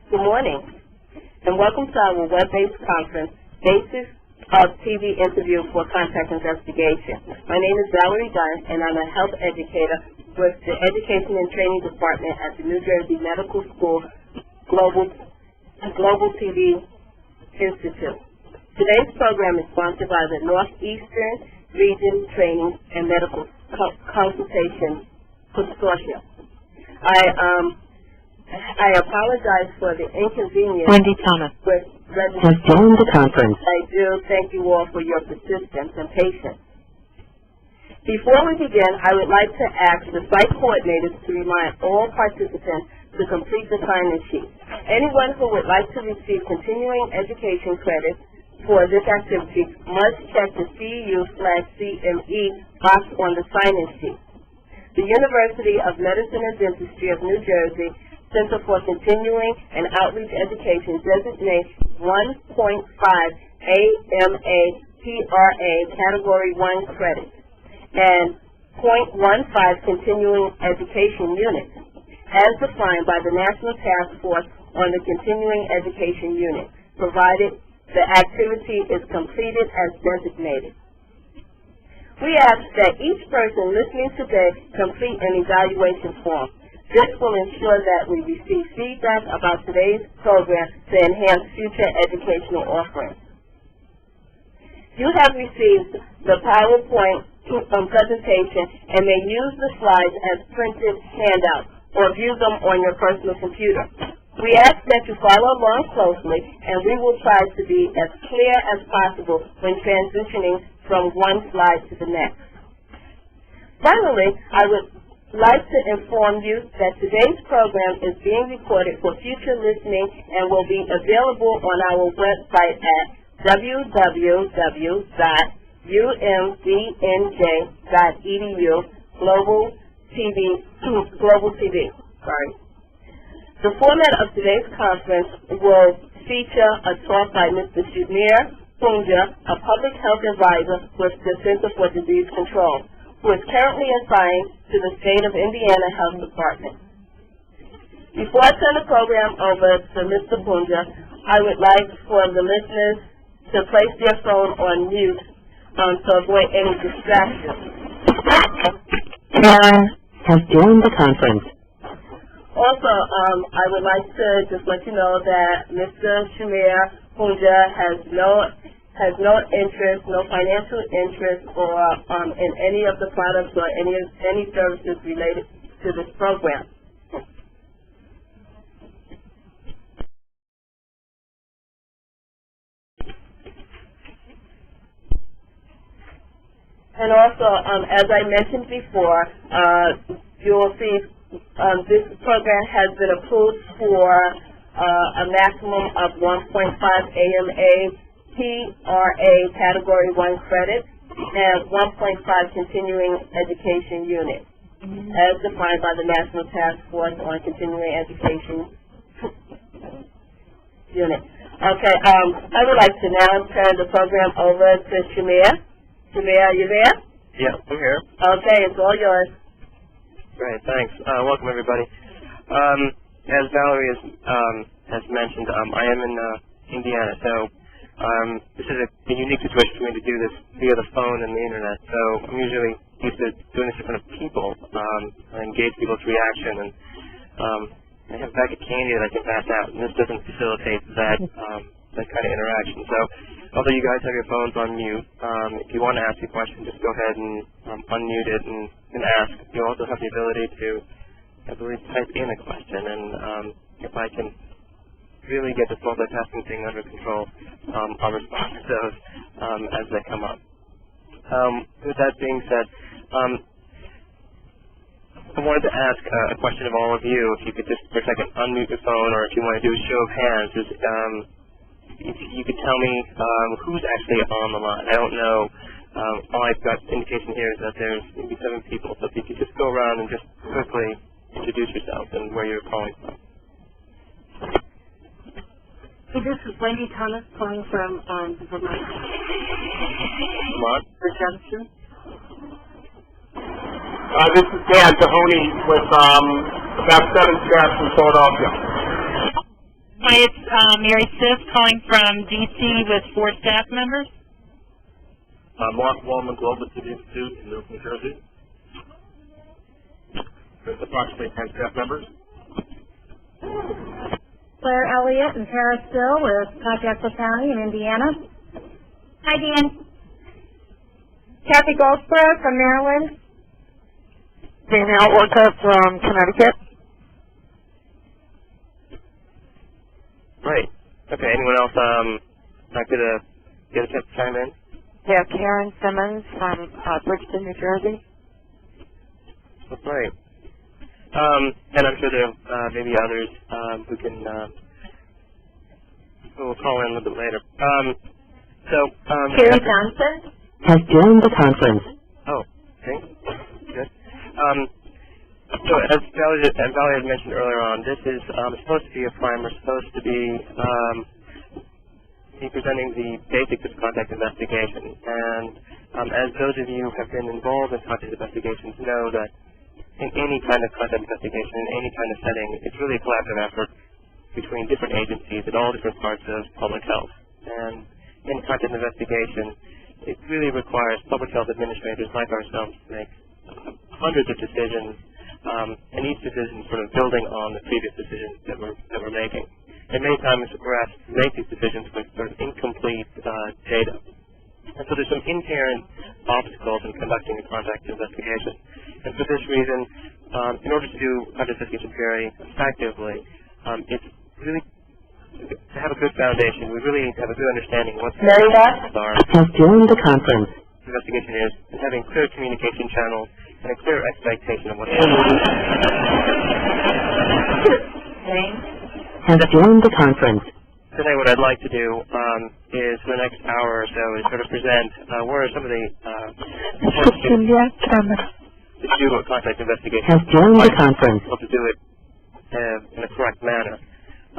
Good morning, and welcome to our web-based conference, Basis of TV Interview for Contact Investigation. My name is Valerie Dunn, and I'm a health educator with the Education and Training Department at the New Jersey Medical School Global TV Institute. Today's program is sponsored by the Northeastern Region Training and Medical Consultation Consortium. I apologize for the inconvenience. Wendy Thomas with has joined the conference. I do thank you all for your persistence and patience. Before we begin, I would like to ask the site coordinators to remind all participants to complete the sign-in sheet. Anyone who would like to receive continuing education credits for this activity must check the CEU/CME box on the sign-in sheet. The University of Medicine and Dentistry of New Jersey Center for Continuing and Outreach Education designates 1.5 AMA PRA Category 1 credits and 0.15 Continuing Education units, as defined by the National Task Force on the Continuing Education Unit, provided the activity is completed as designated. We ask that each person listening today complete an evaluation form. This will ensure that we receive feedback about today's program to enhance future educational offerings. You have received the PowerPoint presentation and may use the slides as printed handouts or view them on your personal computer. We ask that you follow along closely, and we will try to be as clear as possible when transitioning from one slide to the next. Finally, I would like to inform you that today's program is being recorded for future listening and will be available on our website at www.umdnj.edu Global TV. The format of today's conference will feature a talk by Mr. Shamir Punja, a public health advisor with the Center for Disease Control, who is currently assigned to the State of Indiana Health Department. Before I turn the program over to Mr. Punja, I would like for the listeners to place their phone on mute to avoid any distractions. Karen has joined the conference. Also, I would like to just let you know that Mr. Shamir Punja has no interest, no financial interest, or in any of the products or any services related to this program. And also, as I mentioned before, you will see this program has been approved for a maximum of 1.5 AMA PRA Category 1 credits and 1.5 Continuing Education units, as defined by the National Task Force on Continuing Education Unit. Okay, I would like to now turn the program over to Shamir. Shamir, are you there? Yeah, I'm here. Okay, it's all yours. Great, thanks. Welcome, everybody. As Valerie has mentioned, I am in Indiana, so this is a unique situation for me to do this via the phone and the internet. So I'm usually used to doing this in front of people, and engage people's reaction, and I have a bag of candy that I can pass out, and this doesn't facilitate that that kind of interaction. So although you guys have your phones on mute, if you want to ask a question, just go ahead and unmute it and ask. You also have the ability to, I believe, type in a question, and if I can really get this multitasking thing under control, I'll respond to those as they come up. With that being said, I wanted to ask a question of all of you. If you could just for a second unmute your phone, or if you want to do a show of hands, just, if you could tell me who's actually on the line. I don't know. All I've got indication here is that there's maybe 7 people. So if you could just go around and just quickly introduce yourself and where you're calling from. Hey, this is Wendy Thomas calling from Vermont. Vermont? Junction. This is Dan Tahoney with about 7 staff from Philadelphia. Hi, it's Mary Siff calling from D.C. with 4 staff members. Mark Wallman, Global City Institute in Newark, New Jersey. There's approximately 10 staff members. Claire Elliott and Paris Still with Contact County in Indiana. Hi, Dan. Kathy Goldsborough from Maryland. Danielle Orcutt from Connecticut. Great. Okay, anyone else like to get a chance to chime in? Yeah, Karen Simmons from Bridgeton, New Jersey. That's great. And I'm sure there may be others who can who will call in a little bit later. Carrie Johnson. Has joined the conference. Oh, okay. Good. So as Valerie had mentioned earlier on, this is supposed to be a primer, supposed to be presenting the basics of contact investigation. And as those of you who have been involved in contact investigations know that in any kind of contact investigation, in any kind of setting, it's really a collaborative effort between different agencies at all different parts of public health. And in contact investigation, it really requires public health administrators like ourselves to make hundreds of decisions, and each decision sort of building on the previous decisions that we're making. And many times we're asked to make these decisions with sort of incomplete data. And so there's some inherent obstacles in conducting a contact investigation. And for this reason, in order to do contact investigation very effectively, it's really, to have a good foundation, we really need to have a good understanding of what the Has joined the conference. investigation is, and having clear communication channels and a clear expectation of what Has joined the conference. Today what I'd like to do is for the next hour or so is sort of present where are some of the to do a contact investigation. Has joined the conference. To do it in a correct manner.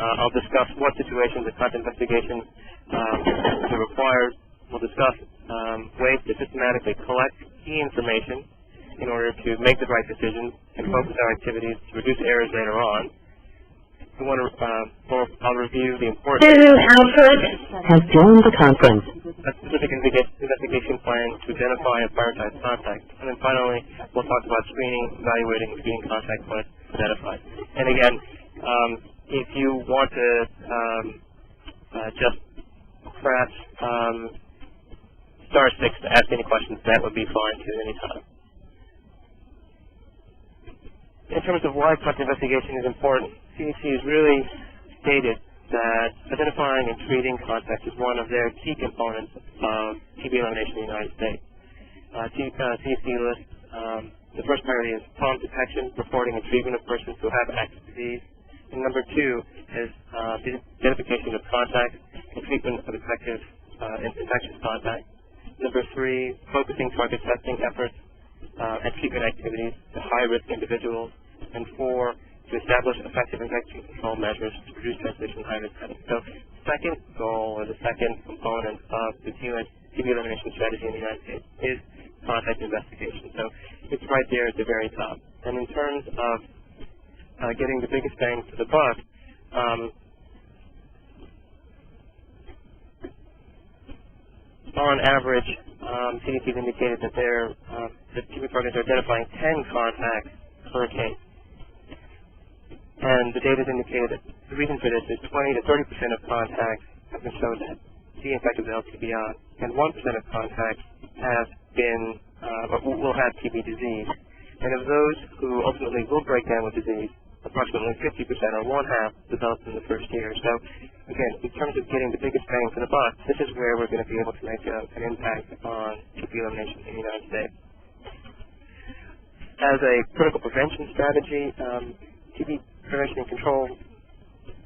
I'll discuss what situations of contact investigation are required. We'll discuss ways to systematically collect key information in order to make the right decisions and focus our activities to reduce errors later on. We want to, I'll review the importance Has joined the conference. a specific investigation plan to identify and prioritize contact. And then finally, we'll talk about screening, evaluating, and screening contact points identified. And again, if you want to just press *6 to ask any questions, that would be fine too at any time. In terms of why contact investigation is important, CDC has really stated that identifying and treating contact is one of their key components of TB elimination in the United States. CDC lists the first priority is prompt detection, reporting, and treatment of persons who have active disease. And number 2 is the identification of contact and treatment of infectious contact. Number 3, focusing target testing efforts and treatment activities to high-risk individuals. And 4, to establish effective infection control measures to reduce transmission in high-risk settings. So the second goal, or the second component of the TB elimination strategy in the United States is contact investigation. So it's right there at the very top. And in terms of getting the biggest bang for the buck, on average, CDC has indicated that the TB programs are identifying 10 contacts per case. And the data has indicated that the reason for this is 20 to 30% of contacts have been shown to be infected with LTBI, and 1% of contacts have been, will have TB disease. And of those who ultimately will break down with disease, approximately 50% or 1/2 developed in the first year. So again, in terms of getting the biggest bang for the buck, this is where we're going to be able to make an impact on TB elimination in the United States. As a critical prevention strategy, TB prevention and control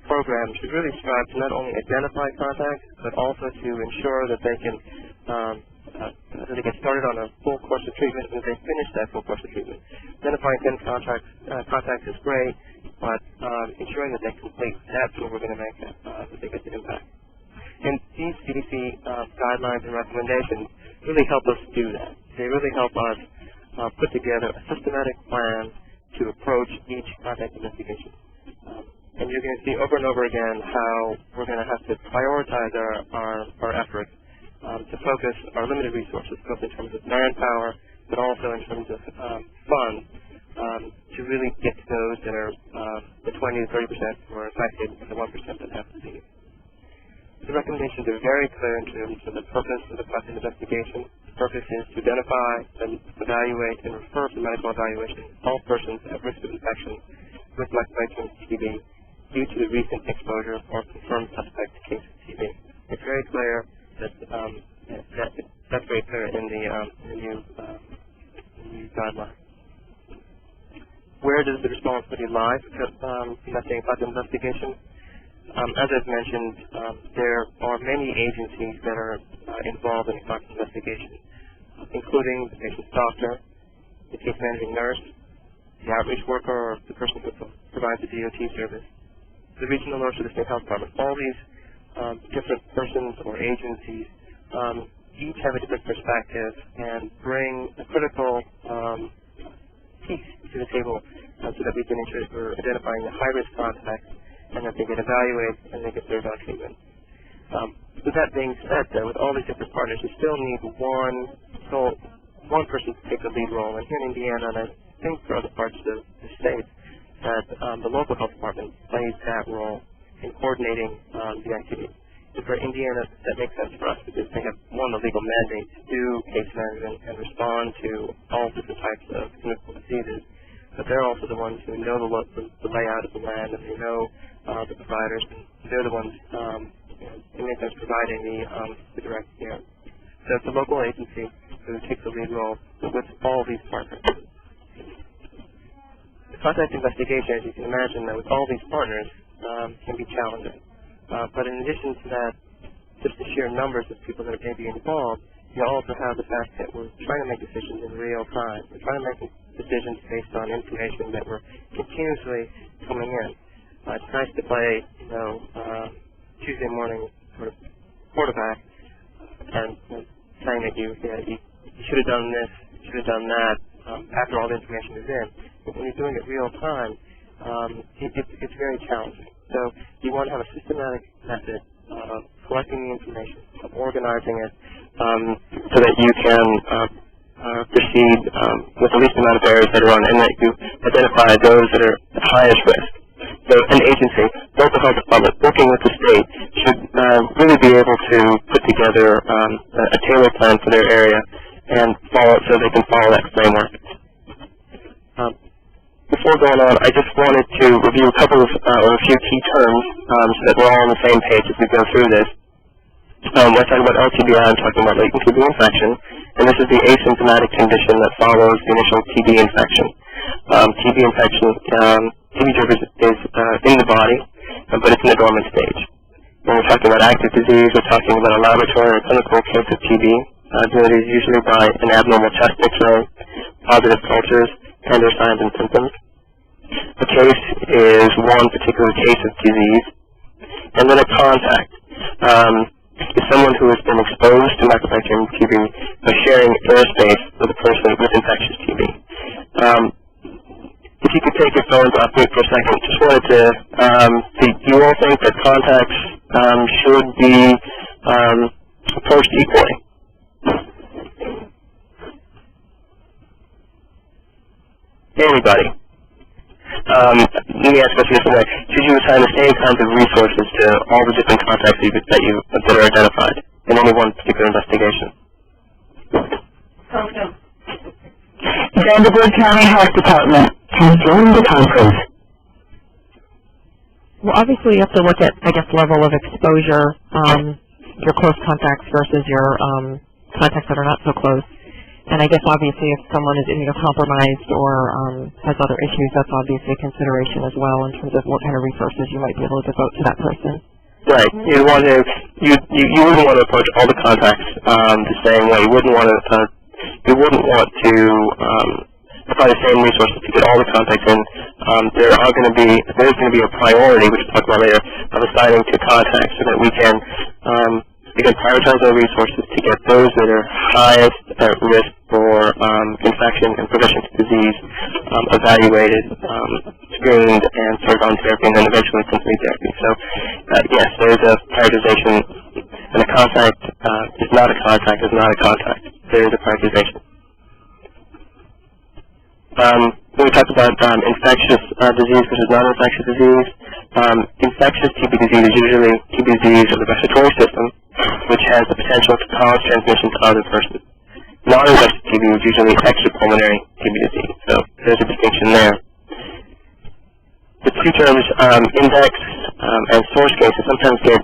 programs should really strive to not only identify contacts, but also to ensure that they can get started on a full course of treatment and they finish that full course of treatment. Identifying 10 contacts is great, but ensuring that they complete, that's where we're going to make the biggest impact. And these CDC guidelines and recommendations really help us do that. They really help us put together a systematic plan to approach each contact investigation. And you're going to see over and over again how we're going to have to prioritize our efforts to focus our limited resources, both in terms of manpower, but also in terms of funds, to really get to those that are the 20 to 30% who are affected and the 1% that have disease. The recommendations are very clear in terms of the purpose of the project investigation. The purpose is to identify and evaluate and refer for medical evaluation all persons at risk of infection with mycobacterium TB due to the recent exposure or confirmed suspect case of TB. It's very clear that that's very clear in the new guidelines. Where does the responsibility lie for conducting a project investigation? As I've mentioned, there are many agencies that are involved in a project investigation, including the patient's doctor, the case managing nurse, the outreach worker, or the person who provides the DOT service, the regional nurse or the state health department. All these different persons or agencies each have a different perspective and bring a critical piece to the table so that we can ensure that we're identifying the high-risk contacts and that they get evaluated and they get their treatment. With that being said, though, with all these different partners, we still need one person to take the lead role. And here in Indiana, and I think for other parts of the state, that the local health department plays that role in coordinating the activity. And for Indiana, that makes sense for us because they have, one, the legal mandate to do case management and respond to all different types of communicable diseases. But they're also the ones who know the layout of the land, and they know the providers, and they're the ones, in many times, providing the direct care. So it's a local agency who takes the lead role with all these partners. The contact investigation, as you can imagine, with all these partners, can be challenging. But in addition to that, just the sheer numbers of people that may be involved, you also have the fact that we're trying to make decisions in real time. We're trying to make decisions based on information that we're continuously coming in. It's nice to play, Tuesday morning sort of quarterback and saying that you should have done this, you should have done that after all the information is in. But when you're doing it real time, it's very challenging. So you want to have a systematic method of collecting the information, of organizing it, so that you can proceed with the least amount of errors that are on, and that you identify those that are at highest risk. So an agency, local health department, working with the state, should really be able to put together a tailored plan for their area and follow it so they can follow that framework. Before going on, I just wanted to review a couple of or a few key terms so that we're all on the same page as we go through this. We're talking about LTBI, I'm talking about latent TB infection, and this is the asymptomatic condition that follows the initial TB infection. TB infection, TB is in the body, but it's in the dormant stage. When we're talking about active disease, we're talking about a laboratory or clinical case of TB. That is usually by an abnormal chest X-ray, positive cultures, and their signs and symptoms. A case is one particular case of disease, and then a contact is someone who has been exposed to mycobacterium TB by sharing airspace with a person with infectious TB. If you could take your phones off mute for a second, just wanted to see, do you all think that contacts should be approached equally? Anybody? Let me ask this this way. Should you assign the same kinds of resources to all the different contacts that are identified in any one particular investigation? Vanderbilt County Health Department has joined the conference. Well, obviously you have to look at, level of exposure, your close contacts versus your contacts that are not so close. And I guess obviously if someone is immunocompromised or has other issues, that's obviously a consideration as well in terms of what kind of resources you might be able to devote to that person. Right. You wouldn't want to approach all the contacts the same way. You wouldn't want to apply the same resources to get all the contacts in. There's going to be a priority, which we'll talk about later, of assigning to contacts so that we can prioritize our resources to get those that are highest at risk for infection and progression to disease evaluated screened and started on therapy and then eventually complete therapy. So, yes, there is a prioritization, and a contact is not a contact is not a contact. There is a prioritization. When we talk about infectious disease versus non-infectious disease, infectious TB disease is usually TB disease of the respiratory system, which has the potential to cause transmission to other persons. Non-infectious TB is usually extrapulmonary TB disease, so there's a distinction there. The two terms, index and source cases, sometimes get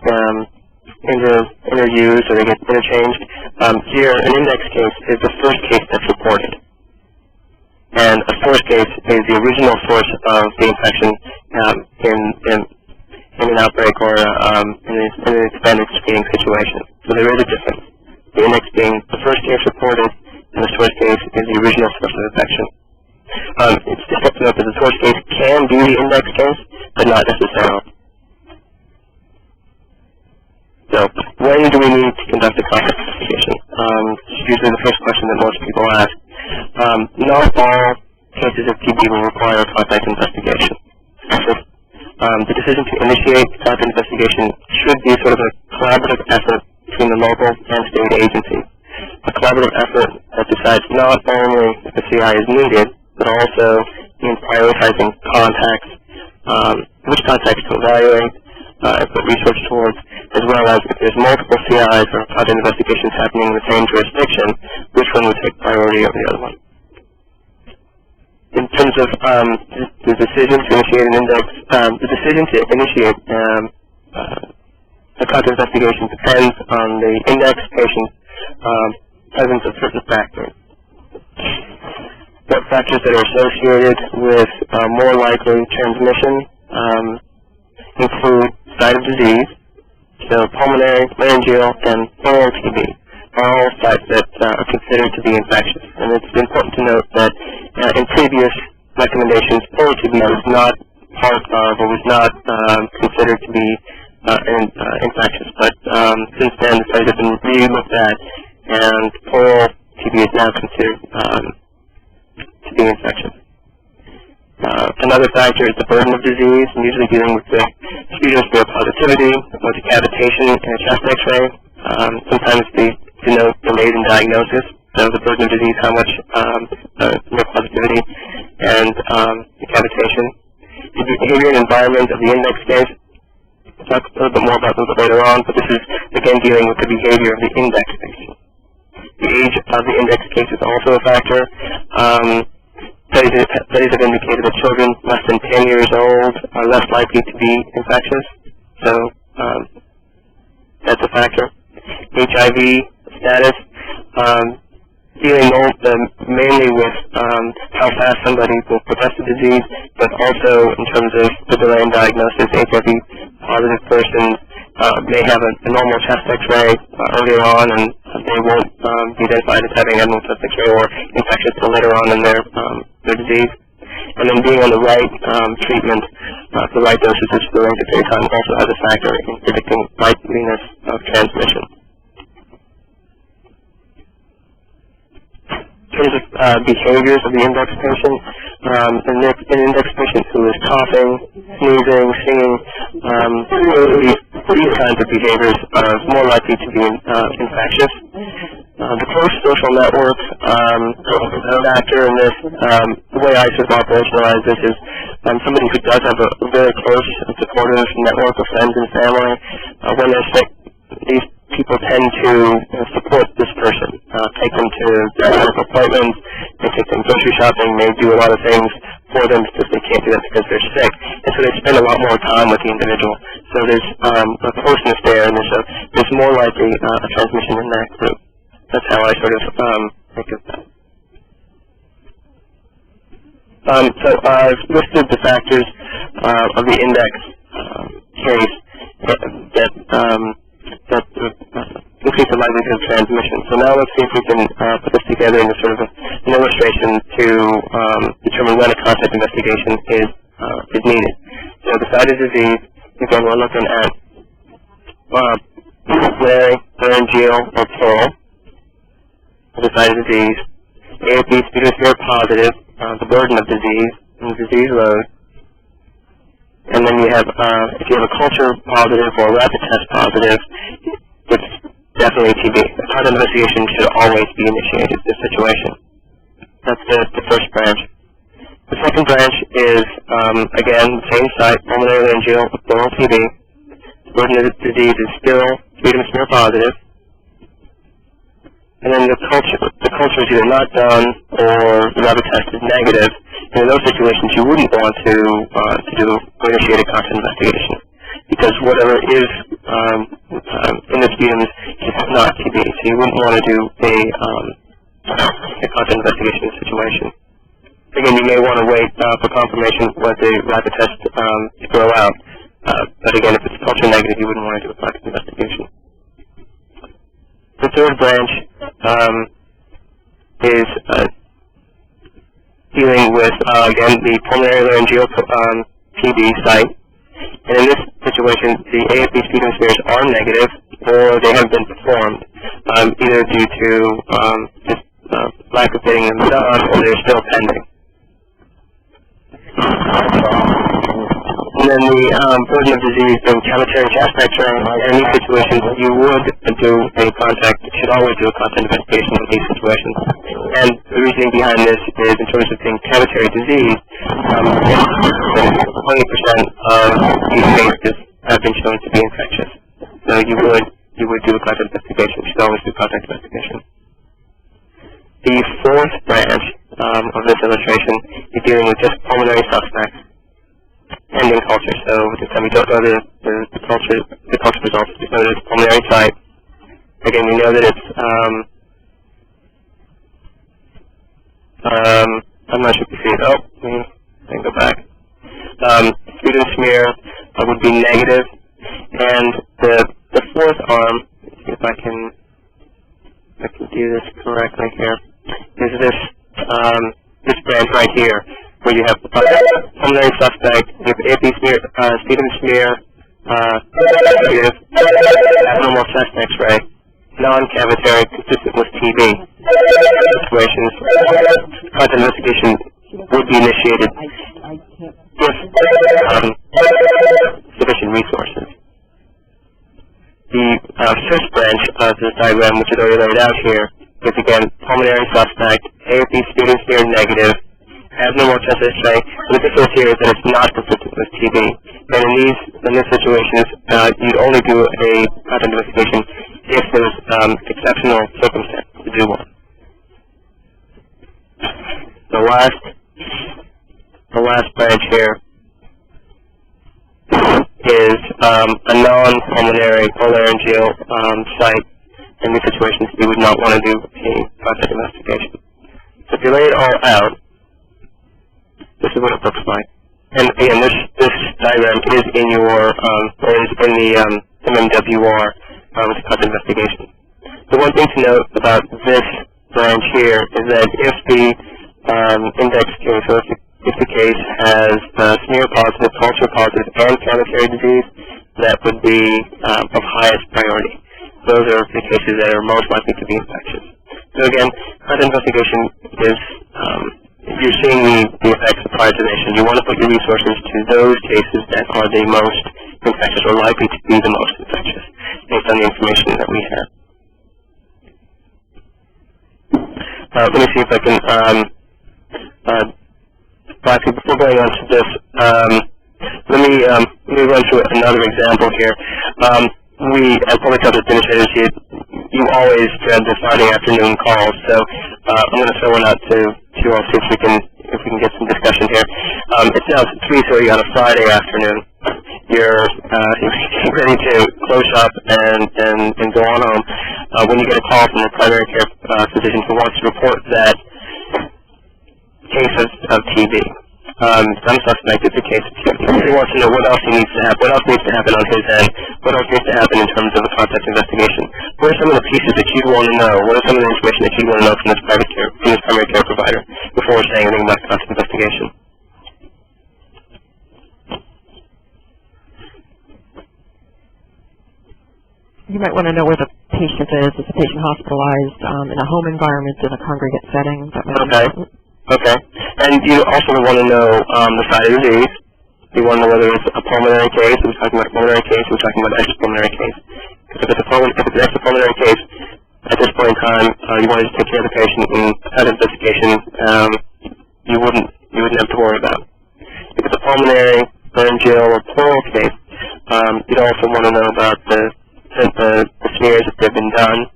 interused or they get interchanged. Here, an index case is the first case that's reported. And a source case is the original source of the infection in an outbreak or in an expanded screening situation. So there is a difference. The index being the first case reported, and the source case is the original source of infection. It's difficult to note that the source case can be the index case, but not necessarily. So, when do we need to conduct a contact investigation? It's usually the first question that most people ask. Not all cases of TB will require a contact investigation. The decision to initiate contact investigation should be sort of a collaborative effort between the local and state agencies. A collaborative effort that decides not only if the CI is needed, but also in prioritizing contacts, which contacts to evaluate, and put research towards, as well as if there's multiple CIs or contact investigations happening in the same jurisdiction, which one would take priority over the other one. In terms of the decision to initiate an index, the decision to initiate a contact investigation depends on the index patient's presence of certain factors. The factors that are associated with more likely transmission include site of disease, so pulmonary, laryngeal, and oral TB are all sites that are considered to be infectious. And it's important to note that in previous recommendations, oral TB was not part of or was not considered to be infectious. But since then, the studies have been re-looked at, and oral TB is now considered to be infectious. Another factor is the burden of disease, and usually dealing with the speed of positivity or decapitation in a chest X-ray. Sometimes they denote delays in diagnosis, so the burden of disease, how much positivity and decapitation. The behavior and environment of the index case, we'll talk a little bit more about those later on, but this is, again, dealing with the behavior of the index patient. The age of the index case is also a factor. Studies have indicated that children less than 10 years old are less likely to be infectious, so that's a factor. HIV status, dealing mainly with how fast somebody will progress the disease, but also in terms of the delay in diagnosis. HIV-positive persons may have a normal chest X-ray earlier on, and they won't be identified as having abnormal chest X-ray or infectious until later on in their disease. And then being on the right treatment, the right dosage for the length of period of time also has a factor in predicting likeliness of transmission. In terms of behaviors of the index patient, an index patient who is coughing, sneezing, singing, these kinds of behaviors are more likely to be infectious. The close social network factor in this, the way I sort of operationalize this is somebody who does have a very close and supportive network of friends and family. When they're sick, these people tend to support this person, take them to medical appointments, they take them grocery shopping, they do a lot of things for them because they can't do that because they're sick, and so they spend a lot more time with the individual. So there's a closeness there, and there's more likely a transmission in that group. That's how I sort of think of that. So I've listed the factors of the index case that increase the likelihood of transmission. So now let's see if we can put this together in sort of an illustration to determine when a contact investigation is needed. So the site of disease, again, we're looking at laryngeal or pleural. The site of disease. AFB speed is very positive, the burden of disease, and the disease load. and then you have, if you have a culture positive or a rapid test positive, it's definitely TB. A contact investigation should always be initiated in this situation. That's the first branch. The second branch is, again, same site, pulmonary laryngeal with pleural TB. The burden of the disease is still sputum smear positive. And then the culture is either not done or the rapid test is negative. And in those situations, you wouldn't want to initiate a contact investigation because whatever is in the sputum is not TB. So you wouldn't want to do a contact investigation situation. Again, you may want to wait for confirmation what the rapid test throw out. But again, if it's culture negative, you wouldn't want to do a contact investigation. The third branch is dealing with, again, the pulmonary laryngeal TB site. And in this situation, the AFB sputum smears are negative or they have been performed, either due to just lack of getting them done or they're still pending. And then the burden of disease being cavitary chest X-ray. In these situations, you would do a contact, should always do a contact investigation in these situations. And the reasoning behind this is in terms of being cavitary disease, 20% of these cases have been shown to be infectious. So you would do a contact investigation. You should always do contact investigation. The fourth branch of this illustration is dealing with just pulmonary suspects. Pending culture. So this time we don't know the culture results. We know that it's pulmonary site. Again, we know that it's I'm not sure if you see it. Oh, let me go back. Sputum smear would be negative, and the fourth arm. Let's see if I can do this correctly here. Is this branch right here, where you have pulmonary suspect, you have AP smear, sputum smear, negative, abnormal chest X-ray, non-cavitary, consistent with TB. Situations, contact investigation would be initiated if sufficient resources. The fifth branch of this diagram, which is already laid out here, is again pulmonary suspect, AFB sputum smear negative, abnormal chest X-ray. And the difference here is that it's not consistent with TB. And in these situations, you'd only do a contact investigation if there's exceptional circumstances to do one. The last branch here is a non-pulmonary or laryngeal site. In these situations, you would not want to do a contact investigation. So if you lay it all out, this is what it looks like. And again, this diagram is in your, or is in the MMWR with the contact investigation. The one thing to note about this branch here is that if the index case, or if the case has smear positive, culture positive, and cavitary disease, that would be of highest priority. Those are the cases that are most likely to be infectious. So again, contact investigation is, you're seeing the effects of prioritization. You want to put your resources to those cases that are the most infectious or likely to be the most infectious based on the information that we have. Let me see if I can, before going on to this, let me run through another example here. As public health administrators, you always dread the Friday afternoon calls, so I'm going to throw one out to you all, see if we can get some discussion here. It's now 3:30 on a Friday afternoon. You're ready to close up and go on home when you get a call from a primary care physician who wants to report that case of TB. Some suspect it's a case of TB. He wants to know what else needs to happen. What else needs to happen on his end? What else needs to happen in terms of a contact investigation? What are some of the pieces that you'd want to know? What are some of the information that you'd want to know from this primary care provider before saying anything about contact investigation? You might want to know where the patient is. Is the patient hospitalized in a home environment, in a congregate setting? That might Okay. And you also want to know the site of disease, you want to know whether it's a pulmonary case, we're talking about a pulmonary case, we're talking about an extrapulmonary case. If it's an extrapulmonary case, at this point in time, you want to just take care of the patient, and that investigation you wouldn't have to worry about. If it's a pulmonary, laryngeal, or pleural case, you'd also want to know about the smears if they've been done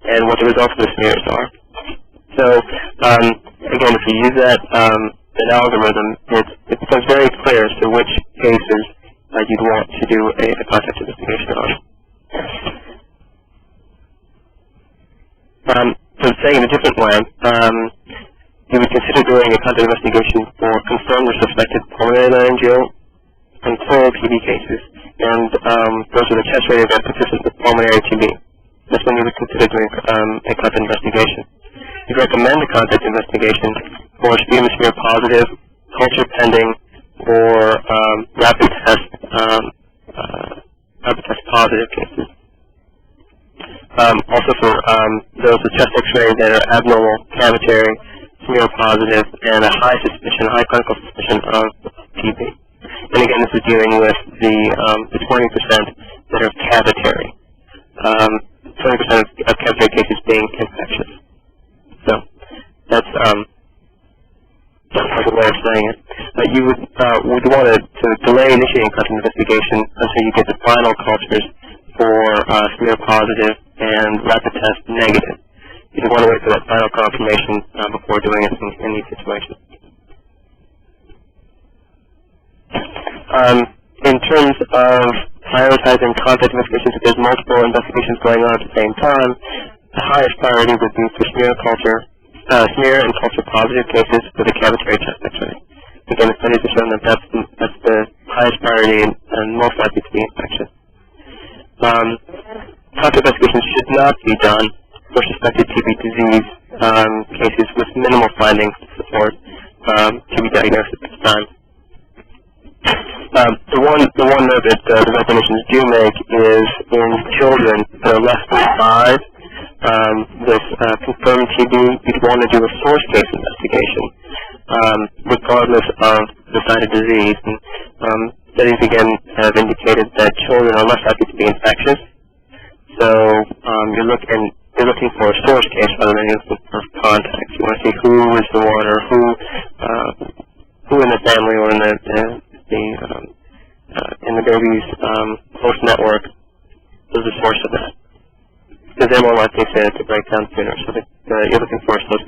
and what the results of the smears are. So again, if you use that algorithm, it becomes very clear as to which cases you'd want to do a contact investigation on. So saying in a different way, you would consider doing a contact investigation for confirmed or suspected pulmonary laryngeal and pleural TB cases, and those are the chest radiograph participants with pulmonary TB. That's when you would consider doing a contact investigation. You'd recommend a contact investigation for sputum smear positive, culture pending, or rapid test positive cases. Also for those with chest X-ray that are abnormal, cavitary, smear positive, and a high clinical suspicion of TB. And again, this is dealing with the 20% that are cavitary. 20% of cavitary cases being infectious. So that's a way of saying it. You would want to delay initiating contact investigation until you get the final cultures for smear positive and rapid test negative. You want to wait for that final confirmation before doing it in these situations. In terms of prioritizing contact investigations, if there's multiple investigations going on at the same time, the highest priority would be for smear and culture positive cases with a cavitary chest X-ray. Again, the studies have shown that that's the highest priority and most likely to be infectious. Contact investigations should not be done for suspected TB disease cases with minimal findings to support TB diagnosis at this time. The one note that the recommendations do make is in children that are less than 5 with confirmed TB, you'd want to do a source case investigation regardless of the site of disease. And studies again have indicated that children are less likely to be infectious. So you're looking for a source case rather than looking for contacts. You want to see who is the one, or who in the family or in the baby's close network is the source of that. Because they're more likely to break down sooner. So you're looking for a source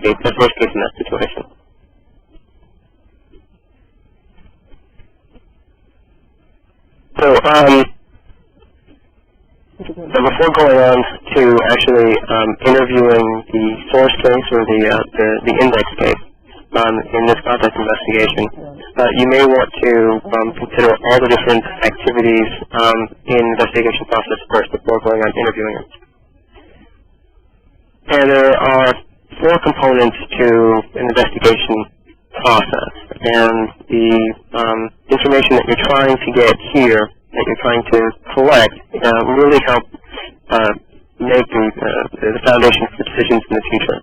case in that situation. So before going on to actually interviewing the source case or the index case in this contact investigation, you may want to consider all the different activities in the investigation process first before going on interviewing them. And there are 4 components to an investigation process, and the information that you're trying to get here, that you're trying to collect, really help make the foundation for decisions in the future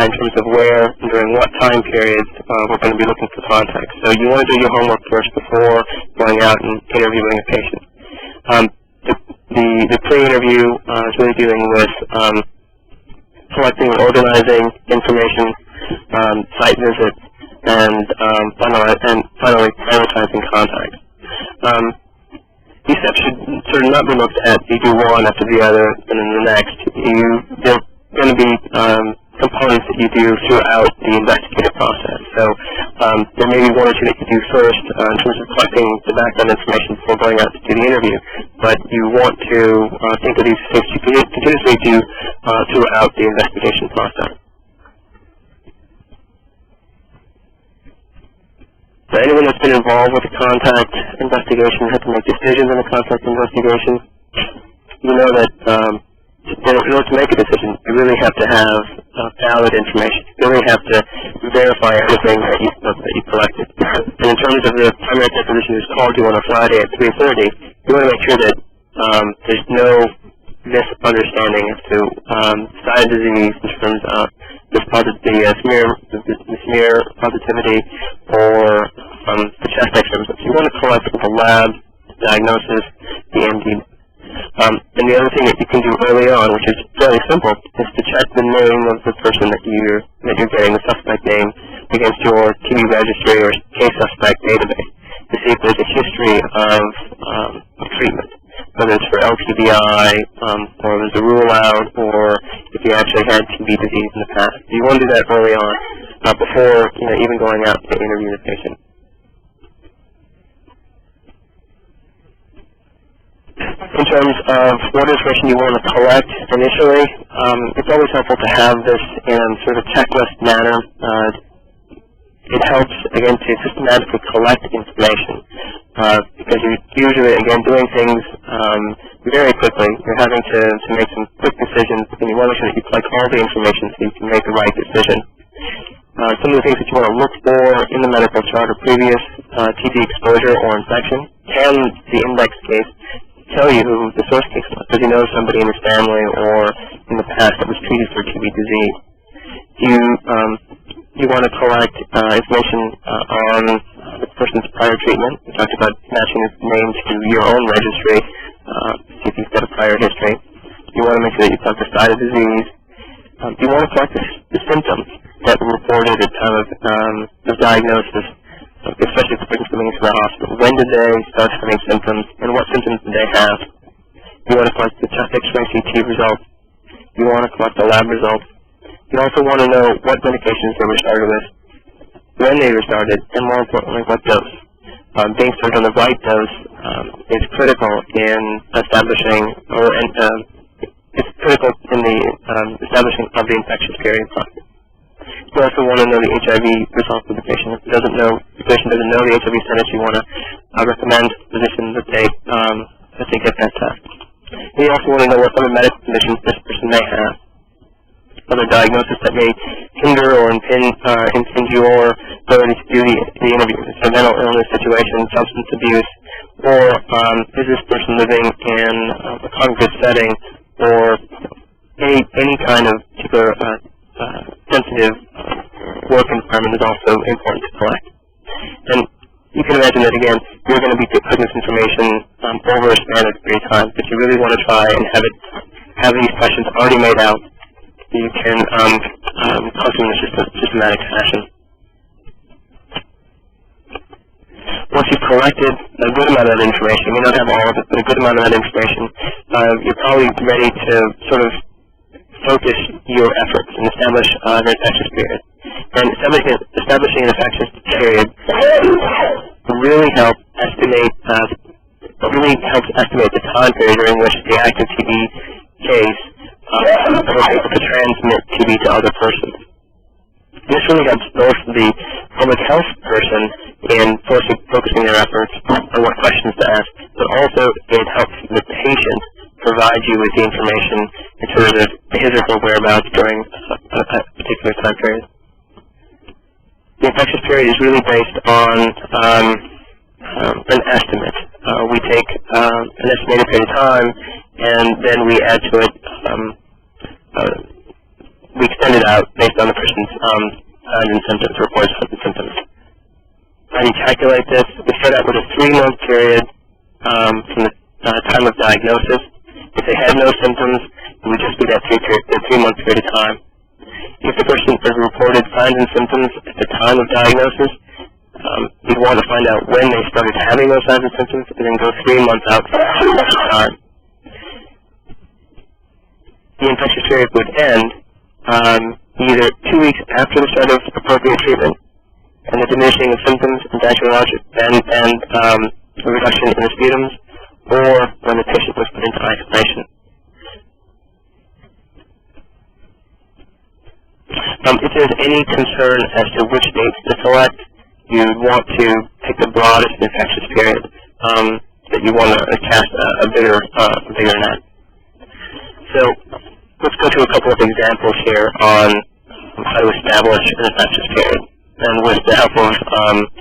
in terms of where and during what time periods we're going to be looking for contacts. So you want to do your homework first before going out and interviewing a patient. The pre-interview is really dealing with collecting and organizing information, site visits, and finally prioritizing contacts. These steps should sort of not be looked at. You do one after the other, and then the next. There are going to be components that you do throughout the investigative process. So there may be 1 or 2 that you do first in terms of collecting the background information before going out to do the interview. But you want to think of these things you continuously do throughout the investigation process. So anyone that's been involved with a contact investigation has to make decisions in a contact investigation. You know that in order to make a decision, you really have to have valid information. You really have to verify everything that you collected. And in terms of the primary care physician who's called you on a Friday at 3:30, you want to make sure that there's no misunderstanding as to side disease in terms of the smear positivity or the chest X-rays. So you want to collect the lab, diagnosis, the MD. And the other thing that you can do early on, which is fairly simple, is to check the name of the person that you're getting, the suspect name, against your TB registry or case suspect database to see if there's a history of treatment, whether it's for LTBI, or there's a rule out, or if you actually had TB disease in the past. You want to do that early on, before even going out to interview the patient. In terms of what information you want to collect initially, it's always helpful to have this in sort of a checklist manner. It helps, again, to systematically collect information because you're usually, again, doing things very quickly. You're having to make some quick decisions, and you want to make sure that you collect all the information so you can make the right decision. Some of the things that you want to look for in the medical chart are previous TB exposure or infection. Can the index case tell you who the source case was? Does he know somebody in his family or in the past that was treated for TB disease? You want to collect information on the person's prior treatment. We talked about matching his name to your own registry, see if he's got a prior history. You want to make sure that you collect the site of disease. You want to collect the symptoms that were reported at the time of diagnosis, especially if the person's coming into the hospital. When did they start having symptoms, and what symptoms did they have? You want to collect the chest X-ray CT results. You want to collect the lab results. You also want to know what medications they were started with, when they were started, and more importantly, what dose. Being started on the right dose is critical in establishing, it's critical in the establishing of the infectious period process. You also want to know the HIV results of the patient. If the patient doesn't know the HIV status, you want to recommend to the physician that they get that test. And you also want to know what other medical conditions this person may have. Other diagnosis that may hinder or impinge your ability to do the interview. It's a mental illness situation, substance abuse, or is this person living in a congregate setting, or any kind of particular sensitive work environment is also important to collect. And you can imagine that, again, you're going to be putting this information over a span of period of time, but you really want to try and have these questions already made out. You can collect them in a systematic fashion. Once you've collected a good amount of that information, you may not have all of it, but a good amount of that information, you're probably ready to sort of focus your efforts and establish an infectious period. And establishing an infectious period really helps estimate the time period during which the active TB case was able to transmit TB to other persons. This really helps both the public health person in focusing their efforts on what questions to ask, but also it helps the patient provide you with the information in terms of his or her whereabouts during a particular time period. The infectious period is really based on an estimate. We take an estimated period of time, and then we add to it, we extend it out based on the person's signs and symptoms, reported signs and symptoms. How do you calculate this? We start out with a 3-month period from the time of diagnosis. If they had no symptoms, it would just be that 3-month period of time. If the person has reported signs and symptoms at the time of diagnosis, you'd want to find out when they started having those signs and symptoms, and then go 3 months out from that time. The infectious period would end either 2 weeks after the start of appropriate treatment, and the diminishing of symptoms and a reduction in the sputums, or when the patient was put into isolation. If there's any concern as to which dates to select, you'd want to pick the broadest infectious period that you want to cast a bigger net. So let's go to a couple of examples here on how to establish an infectious period. And with the help of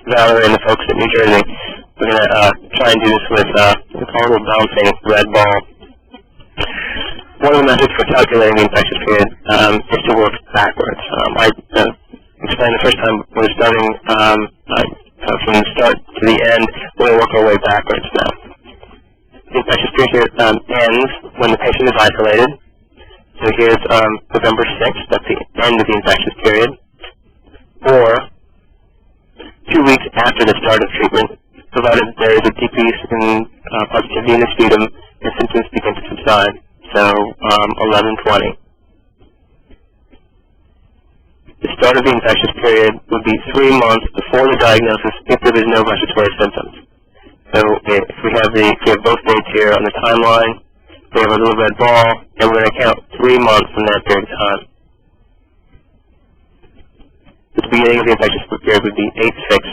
Valerie and the folks at New Jersey, we're going to try and do this with a little bouncing red ball. one of the methods for calculating the infectious period is to work backwards. I explained the first time we were starting from the start to the end. We're going to work our way backwards now. The infectious period ends when the patient is isolated. So here's November 6th, that's the end of the infectious period. Or 2 weeks after the start of treatment, provided that there is a decrease in positivity in the sputum and symptoms begin to subside. So 11/20. The start of the infectious period would be 3 months before the diagnosis if there is no respiratory symptoms. So if we have both dates here on the timeline, we have a little red ball, and we're going to count 3 months from that period of time. The beginning of the infectious period would be 8/6,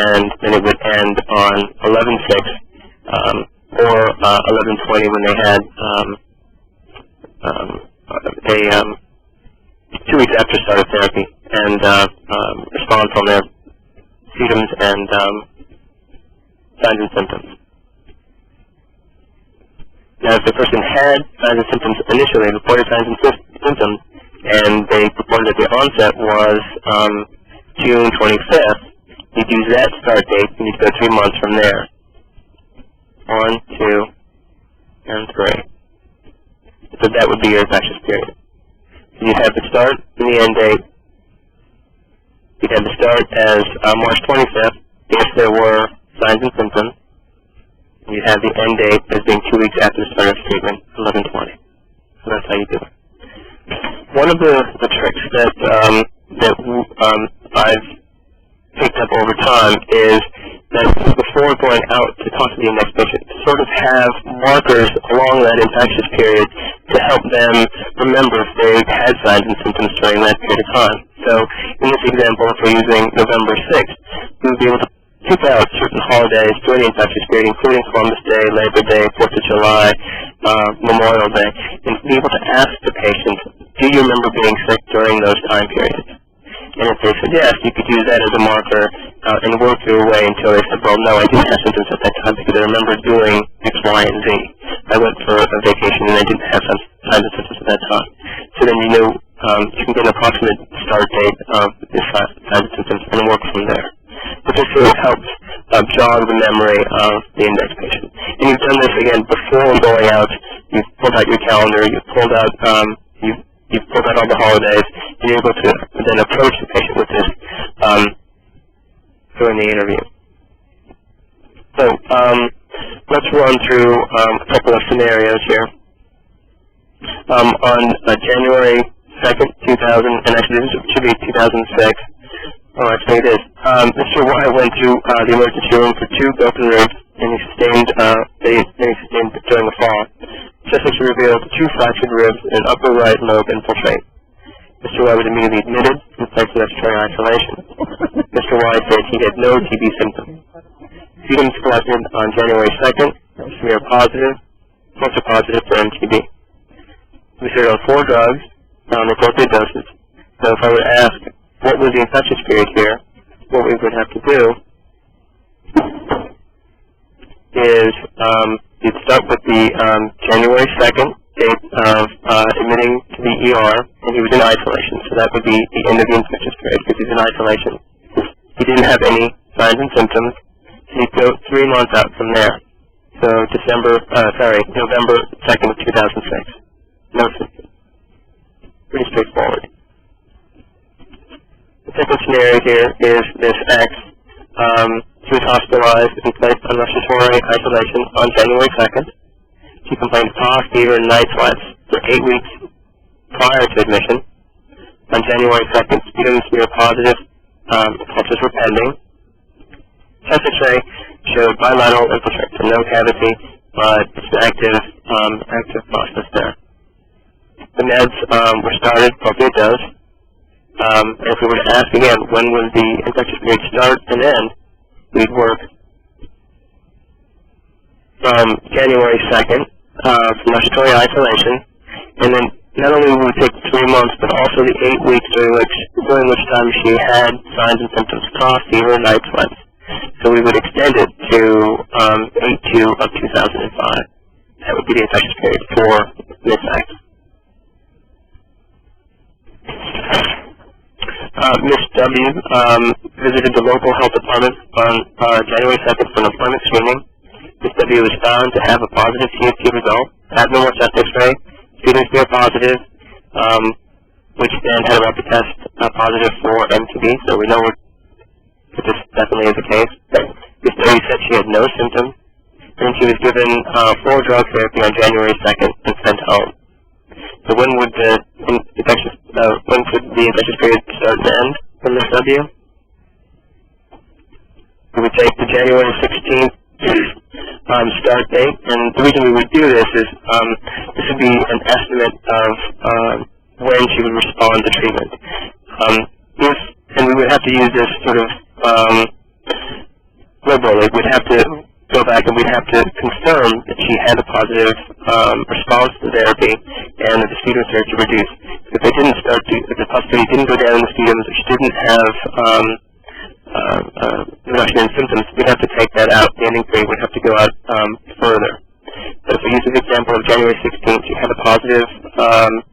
and then it would end on 11/6, or 11/20 when they had 2 weeks after start of therapy, and response on their symptoms and signs and symptoms. Now, if the person had signs and symptoms initially, reported signs and symptoms, and they reported that the onset was June 25th, you'd use that start date, and you'd go 3 months from there. 1, 2, and 3. So that would be your infectious period. So you'd have the start and the end date. You'd have the start as March 25th if there were signs and symptoms. You'd have the end date as being 2 weeks after the start of treatment, 11/20. So that's how you do it. One of the tricks that I've picked up over time is that before going out to talk to the index patient, to sort of have markers along that infectious period to help them remember if they've had signs and symptoms during that period of time. So in this example, if we're using November 6th, we would be able to pick out certain holidays during the infectious period, including Columbus Day, Labor Day, 4th of July, Memorial Day, and be able to ask the patient, do you remember being sick during those time periods? And if they said yes, you could use that as a marker and work your way until they said, well, no, I didn't have symptoms at that time because I remember doing X, Y, and Z. I went for a vacation and I didn't have some signs and symptoms at that time. So then you know you can get an approximate start date of the signs and symptoms and work from there. But this really helps jog the memory of the index patient. And you've done this again before going out. You've pulled out your calendar. You've pulled out all the holidays, and you're able to then approach the patient with this during the interview. So let's run through a couple of scenarios here. On January 2nd, 2000, and actually this should be 2006. Oh, I think it is. Mr. Y went to the emergency room for 2 broken ribs, and he sustained during the fall. Chest X-ray revealed 2 fractured ribs and upper right lobe infiltrate. Mr. Y was immediately admitted and placed in respiratory isolation. Mr. Y said he had no TB symptoms. Symptoms collected on January 2nd, smear positive, culture positive for MTB. We started on 4 drugs, appropriate doses. So if I were to ask, what was the infectious period here, what we would have to do is you'd start with the January 2nd date of admitting to the ER, and he was in isolation. So that would be the end of the infectious period because he's in isolation. He didn't have any signs and symptoms, so he'd go 3 months out from there. So November 2nd of 2006. No symptoms. Pretty straightforward. The second scenario here is Miss X. She was hospitalized and placed on respiratory isolation on January 2nd. She complained of cough, fever, and night sweats for 8 weeks prior to admission. On January 2nd, sputum and smear positive cultures were pending. Chest X-ray showed bilateral infiltrate, so no cavity, but it's an active process there. The meds were started, appropriate dose. And if we were to ask again, when was the infectious period start and end, we'd work from January 2nd, from respiratory isolation, and then not only would we take 3 months, but also the 8 weeks during which time she had signs and symptoms, cough, fever, night sweats. So we would extend it to 8/2 of 2005. That would be the infectious period for Ms. Sachs. Ms. W. Visited the local health department on January 2nd for an employment screening. Ms. W. was found to have a positive CST result, abnormal chest X-ray, sputum smear positive, which then had a rapid test positive for MTB, so we know that this definitely is the case. Ms. W. said she had no symptoms, and she was given full drug therapy on January 2nd and sent home. So when would the infectious period start and end for Ms. W? We would take the January 16th start date, and the reason we would do this is this would be an estimate of when she would respond to treatment. And we would have to use this sort of liberally. We'd have to go back and we'd have to confirm that she had a positive response to therapy and that the sputum started to reduce. If they didn't start to, if the positivity didn't go down in the sputums, if she didn't have reduction in symptoms, we'd have to take that out. The ending period would have to go out further. But if we use the example of January 16th, she had a positive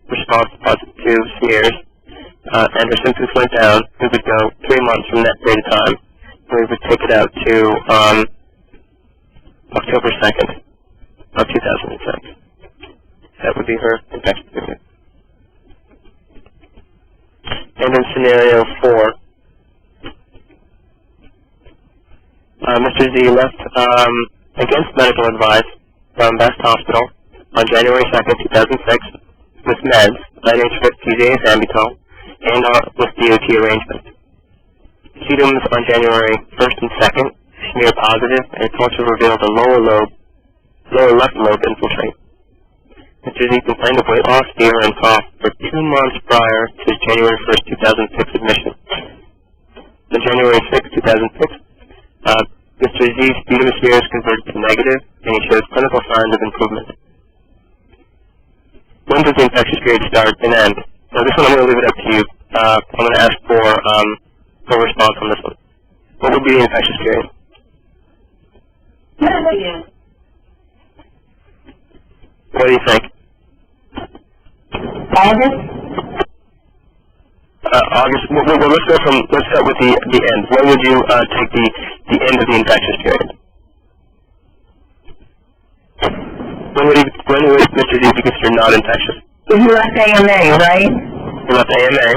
response to smears, and her symptoms went down, we would go 3 months from that period of time. We would take it out to October 2nd of 2006. That would be her infection period. And then scenario 4. Mr. Z left against medical advice from Best Hospital on January 2nd, 2006 with meds, NH-FIT, TJ, Ambitol, and with DOT arrangement. Sputums on January 1st and 2nd smear positive, and culture revealed a lower left lobe infiltrate. Mr. Z complained of weight loss, fever, and cough for 2 months prior to his January 1st, 2006 admission. On January 6th, 2006, Mr. Z's sputum smears converted to negative, and he shows clinical signs of improvement. When does the infectious period start and end? Now, this one I'm going to leave it up to you. I'm going to ask for a response on this one. What would be the infectious period? What do you think? August? August. Well, let's start with the end. When would you take the end of the infectious period? When would Mr. Z be considered not infectious? He left AMA, right? He left AMA.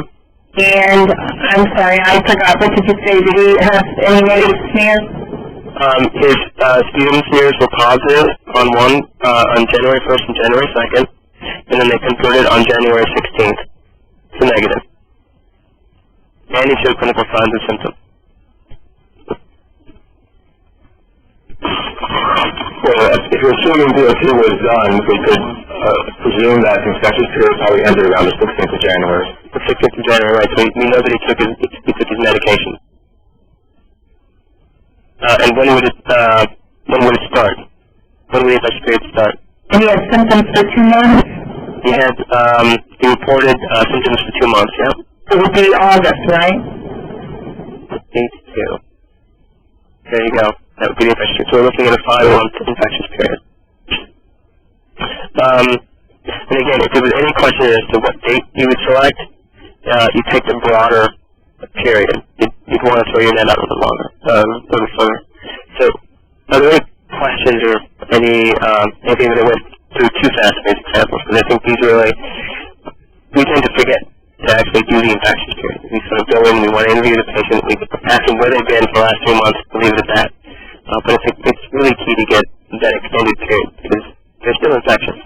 And, I'm sorry, I forgot, what did you say? Did he have any negative smears? His sputum smears were positive on January 1st and January 2nd, and then they converted on January 16th to negative. And he showed clinical signs and symptoms. Well, if you're assuming DOT was done, we could presume that the infectious period probably ended around the 16th of January. The 16th of January, right. So we know that he took his medication. And when would it start? When would the infectious period start? And he had symptoms for 2 months? He reported symptoms for 2 months, yeah. It would be August, right? 8-2. There you go. That would be the infectious period. So we're looking at a 5-month infectious period. And again, if there was any question as to what date you would select, you take the broader period. You'd want to throw your net out a little longer, a little further. So, are there any questions or anything that I went through too fast in these examples? Because I think these really, we tend to forget to actually do the infectious period. We sort of go in and we want to interview the patient, we ask them where they've been for the last 3 months, and leave it at that. But I think it's really key to get that extended period because they're still infectious.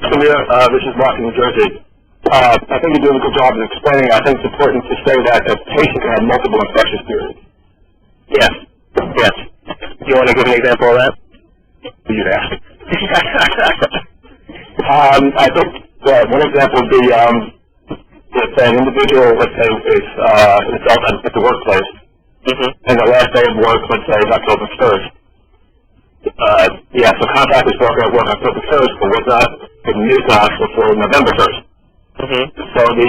Samir, this is Mark in New Jersey. I think you're doing a good job of explaining. I think it's important to say that a patient can have multiple infectious periods. Yes. Yes. Do you want to give an example of that? You'd ask. I think one example would be if an individual, let's say, is at the workplace, and the last day of work, let's say, is October 1st. So contact was broken at work October 1st, but was not admitted to hospital for November 1st. So the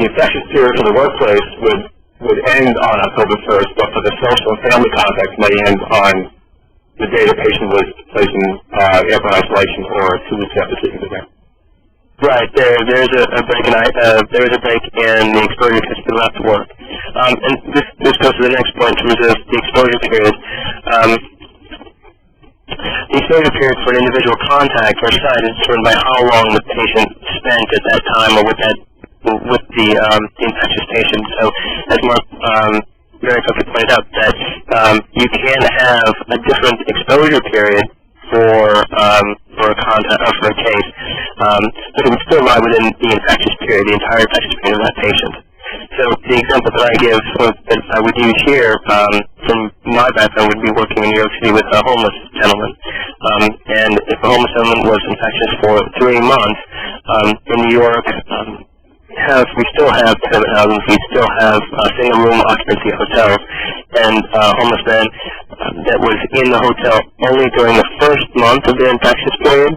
infectious period for the workplace would end on October 1st, but for the social and family contacts may end on the day the patient was placed in airborne isolation or 2 weeks after treatment was there. Right, there's a break in the exposure test for left work. And this goes to the next point in terms of the exposure period. The exposure period for an individual contact or site is determined by how long the patient spent at that time or with the infectious patient. So as Mark very quickly pointed out, that you can have a different exposure period for a contact or for a case, but it would still lie within the infectious period, the entire infectious period of that patient. So the example that I give, that I would use here, from my background, would be working in New York City with a homeless gentleman. And if a homeless gentleman was infectious for 3 months, in New York, we still have tenement houses, we still have single-room occupancy hotels, and homeless man that was in the hotel only during the first month of the infectious period,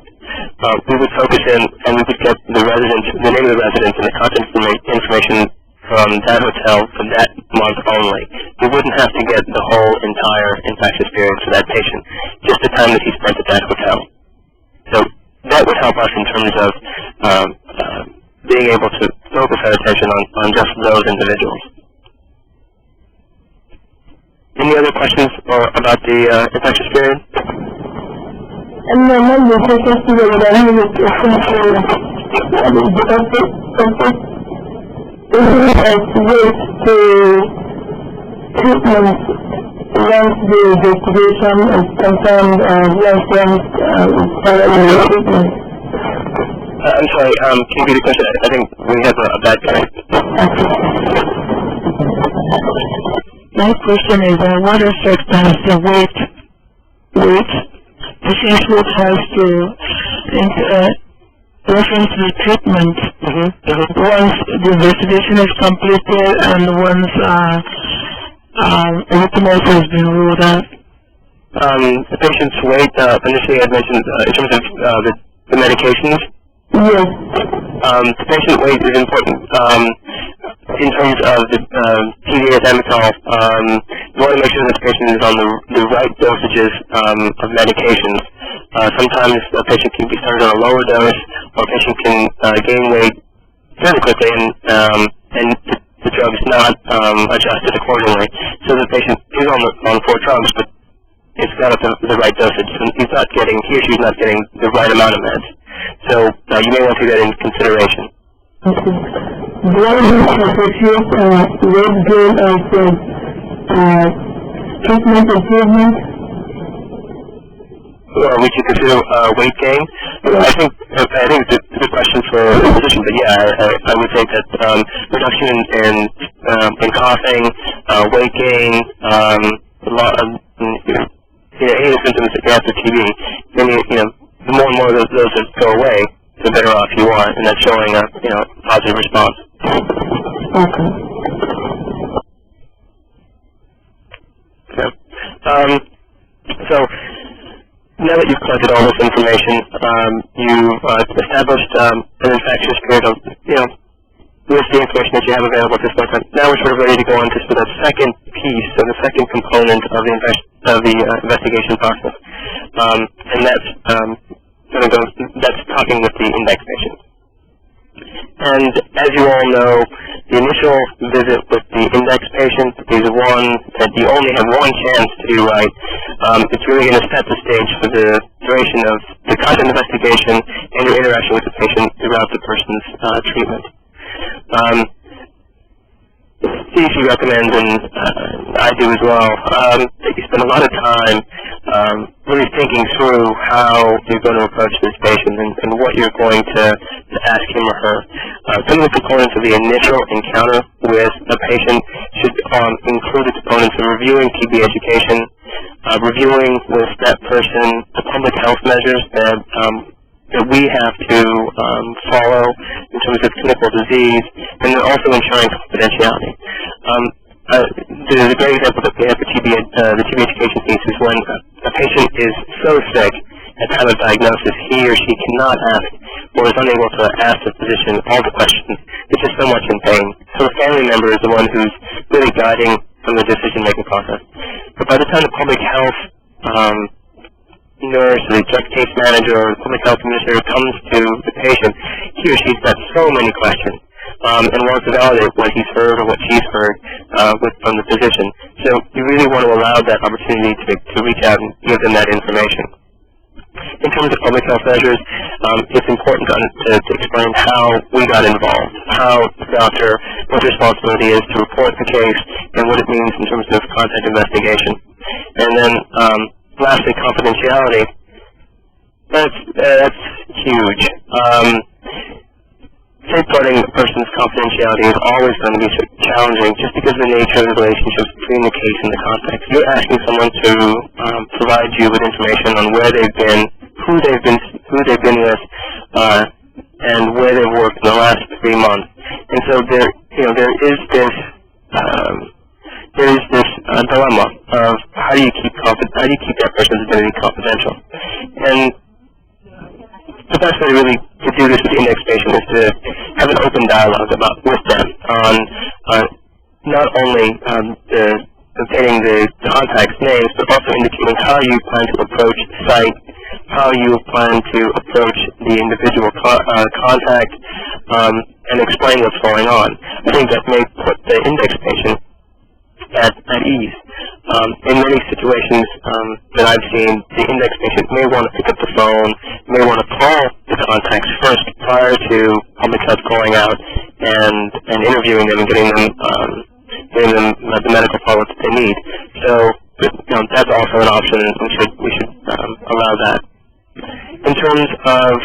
we would focus in and we would get the name of the residence and the contact information from that hotel for that month only. We wouldn't have to get the whole entire infectious period for that patient, just the time that he spent at that hotel. So that would help us in terms of being able to focus our attention on just those individuals. Any other questions about the infectious period? And then the infectious period, I think it's wait to treatment once the investigation is confirmed and once treatment. I'm sorry, can you repeat the question? I think we have a bad connection. My question is, what effect does the weight patient weight has to reference the treatment once the investigation is completed and once euthanasia has been ruled out? The patient's weight, initially I mentioned in terms of the medications. Yes. The patient weight is important in terms of the TB and Ethambutol. You want to make sure that the patient is on the right dosages of medications. Sometimes a patient can be started on a lower dose, or a patient can gain weight fairly quickly, and the drug is not adjusted accordingly. So the patient is on 4 drugs, but it's not at the right dosage, and he or she's not getting the right amount of meds. So you may want to take that into consideration. Okay. Do I need to associate weight gain as treatment improvement? Would you consider weight gain? I think it's a good question for a physician, but yeah, I would think that reduction in coughing, weight gain, any of the symptoms that you have for TB, then the more and more of those that go away, the better off you are, and that's showing a positive response. Okay. So now that you've collected all this information, you've established an infectious period of with the information that you have available at this point. Now we're sort of ready to go on to the second piece, so the second component of the investigation process, and that's talking with the index patient. And as you all know, the initial visit with the index patient is one that you only have one chance to do right. It's really going to set the stage for the duration of the content investigation and your interaction with the patient throughout the person's treatment. CDC recommends, and I do as well, that you spend a lot of time really thinking through how you're going to approach this patient and what you're going to ask him or her. Some of the components of the initial encounter with a patient should include the components of reviewing TB education, reviewing with that person the public health measures that we have to follow in terms of clinical disease, and then also ensuring confidentiality. The great example that we have for the TB education piece is when a patient is so sick at time of diagnosis, he or she cannot ask or is unable to ask the physician all the questions. It's just so much in pain. So the family member is the one who's really guiding from the decision-making process. But by the time the public health nurse, or the drug case manager, or the public health administrator comes to the patient, he or she's got so many questions and wants to validate what he's heard or what she's heard from the physician. So you really want to allow that opportunity to reach out and give them that information. In terms of public health measures, it's important to explain how we got involved, how the doctor, what the responsibility is to report the case, and what it means in terms of contact investigation. And then, lastly, confidentiality. That's huge. Safeguarding a person's confidentiality is always going to be challenging just because of the nature of the relationships between the case and the context. You're asking someone to provide you with information on where they've been, who they've been with, and where they've worked in the last 3 months. And so there is this dilemma of how do you keep that person's identity confidential. And the best way really to do this with the index patient is to have an open dialogue with them on not only obtaining the contact's names, but also indicating how you plan to approach the site, how you plan to approach the individual contact, and explain what's going on. I think that may put the index patient at ease. In many situations that I've seen, the index patient may want to pick up the phone, may want to call the contacts first prior to public health going out and interviewing them and getting them the medical follow-up that they need. So that's also an option, and we should allow that. In terms of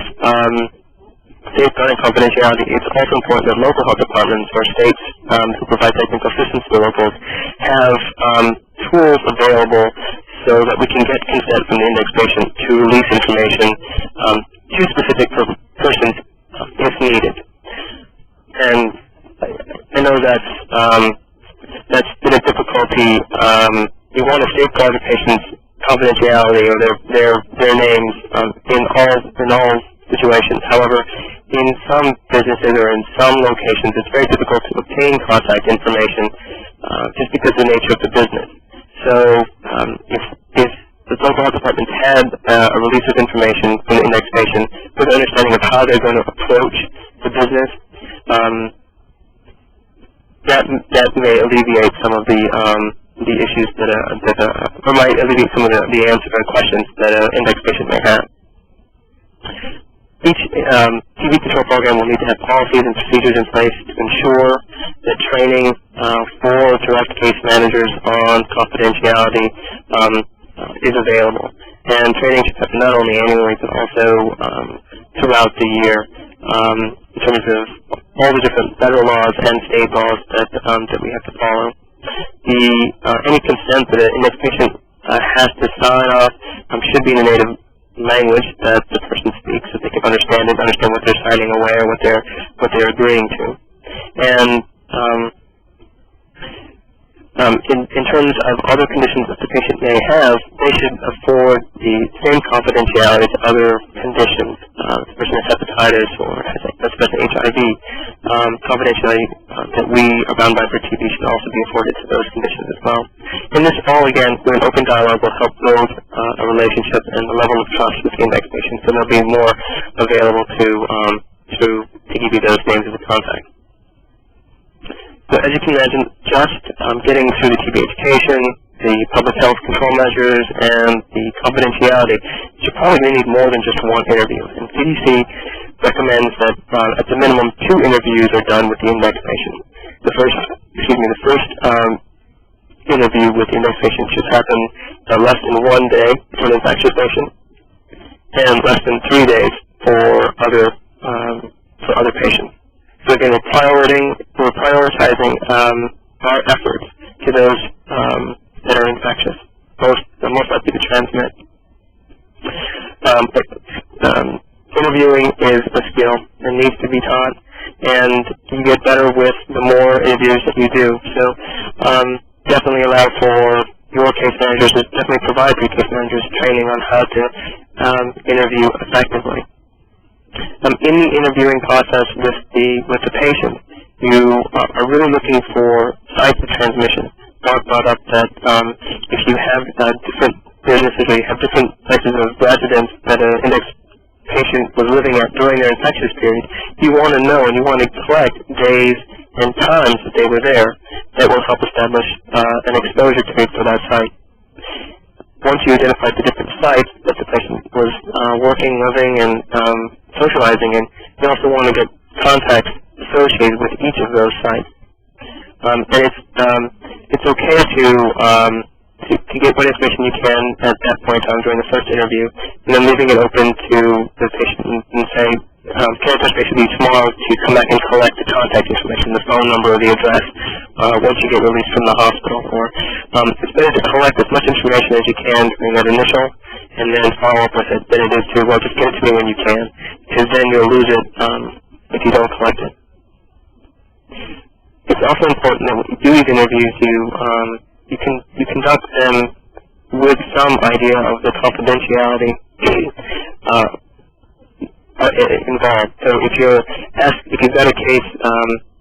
safeguarding confidentiality, it's also important that local health departments or states who provide technical assistance to the locals have tools available so that we can get consent from the index patient to release information to specific persons if needed. And I know that's been a difficulty. You want to safeguard the patient's confidentiality or their names in all situations. However, in some businesses or in some locations, it's very difficult to obtain contact information just because of the nature of the business. So if the local health department had a release of information from the index patient with an understanding of how they're going to approach the business, that may alleviate some of the issues or might alleviate some of the answers or questions that an index patient may have. Each TB control program will need to have policies and procedures in place to ensure that training for direct case managers on confidentiality is available. And training should happen not only annually but also throughout the year in terms of all the different federal laws and state laws that we have to follow. Any consent that an index patient has to sign off should be in the native language that the person speaks, so they can understand what they're signing away or what they're agreeing to. And in terms of other conditions that the patient may have, they should afford the same confidentiality to other conditions. If the person has hepatitis or has HIV, confidentiality that we are bound by for TB should also be afforded to those conditions as well. And this all, again, with an open dialogue, will help build a relationship and a level of trust with the index patient, so they'll be more available to give you those names as a contact. So as you can imagine, just getting through the TB education, the public health control measures, and the confidentiality, you probably need more than just one interview. And CDC recommends that at the minimum 2 interviews are done with the index patient. The first interview with the index patient should happen less than 1 day for an infectious patient, and less than 3 days for other patients. So again, we're prioritizing our efforts to those that are infectious, most likely to transmit. Interviewing is a skill and needs to be taught, and you get better with the more interviews that you do. So definitely allow for your case managers, definitely provide your case managers training on how to interview effectively. In the interviewing process with the patient, you are really looking for sites of transmission. Mark brought up that if you have different businesses where you have different places of residence that an index patient was living at during their infectious period, you want to know and you want to collect days and times that they were there that will help establish an exposure rate for that site. Once you identify the different sites that the patient was working, living, and socializing in, you also want to get contacts associated with each of those sites. And it's okay to get what information you can at that point in time during the first interview, and then leaving it open to the patient and say, can I touch base with you tomorrow to come back and collect the contact information, the phone number or the address, once you get released from the hospital. Or it's better to collect as much information as you can during that initial, and then follow up with it than it is to, well, just get it to me when you can, because then you'll lose it if you don't collect it. It's also important that when you do these interviews, you conduct them with some idea of the confidentiality involved. So if you've got a case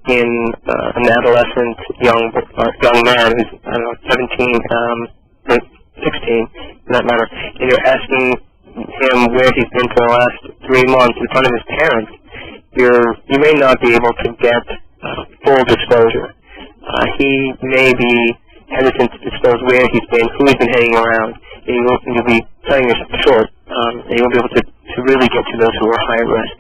in an adolescent young man who's 17, 16, for that matter, and you're asking him where he's been for the last 3 months in front of his parents, you may not be able to get full disclosure. He may be hesitant to disclose where he's been, who he's been hanging around, and you'll be cutting yourself short, and you won't be able to really get to those who are high risk.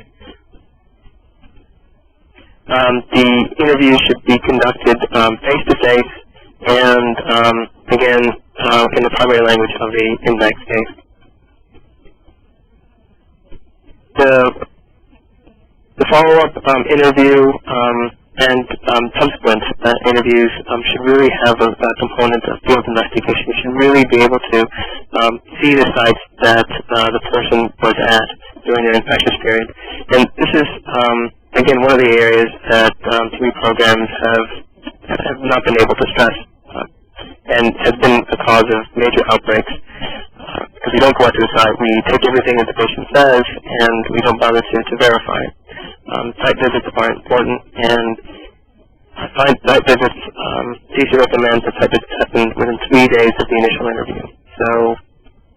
The interview should be conducted face-to-face and, again, in the primary language of the index case. The follow-up interview and subsequent interviews should really have a component of field investigation. You should really be able to see the sites that the person was at during their infectious period. And this is, again, one of the areas that TV programs have not been able to stress and has been a cause of major outbreaks. Because we don't go out to the site, we take everything that the patient says, and we don't bother to verify it. Site visits are important, and site visits, CC recommends that site visits happen within 3 days of the initial interview. So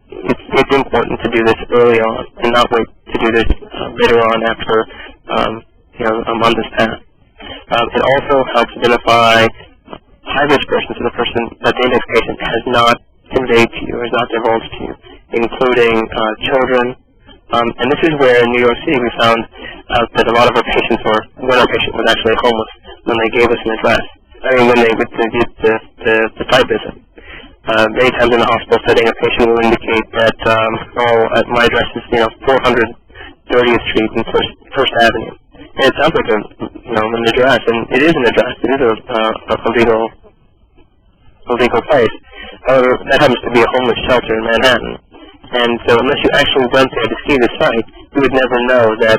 it's important to do this early on, and not wait to do this later on after a month has passed. It also helps identify high-risk persons to the person that the index patient has not conveyed to you or has not divulged to you, including children. And this is where in New York City we found out that a lot of our patients, or when our patient was actually homeless, when they gave us an address. When they did the site visit. Many times in the hospital setting, a patient will indicate that, my address is 430th Street and First Avenue. And it sounds like an address, and it is an address. It is a legal place. However, that happens to be a homeless shelter in Manhattan. And so unless you actually went there to see the site, you would never know that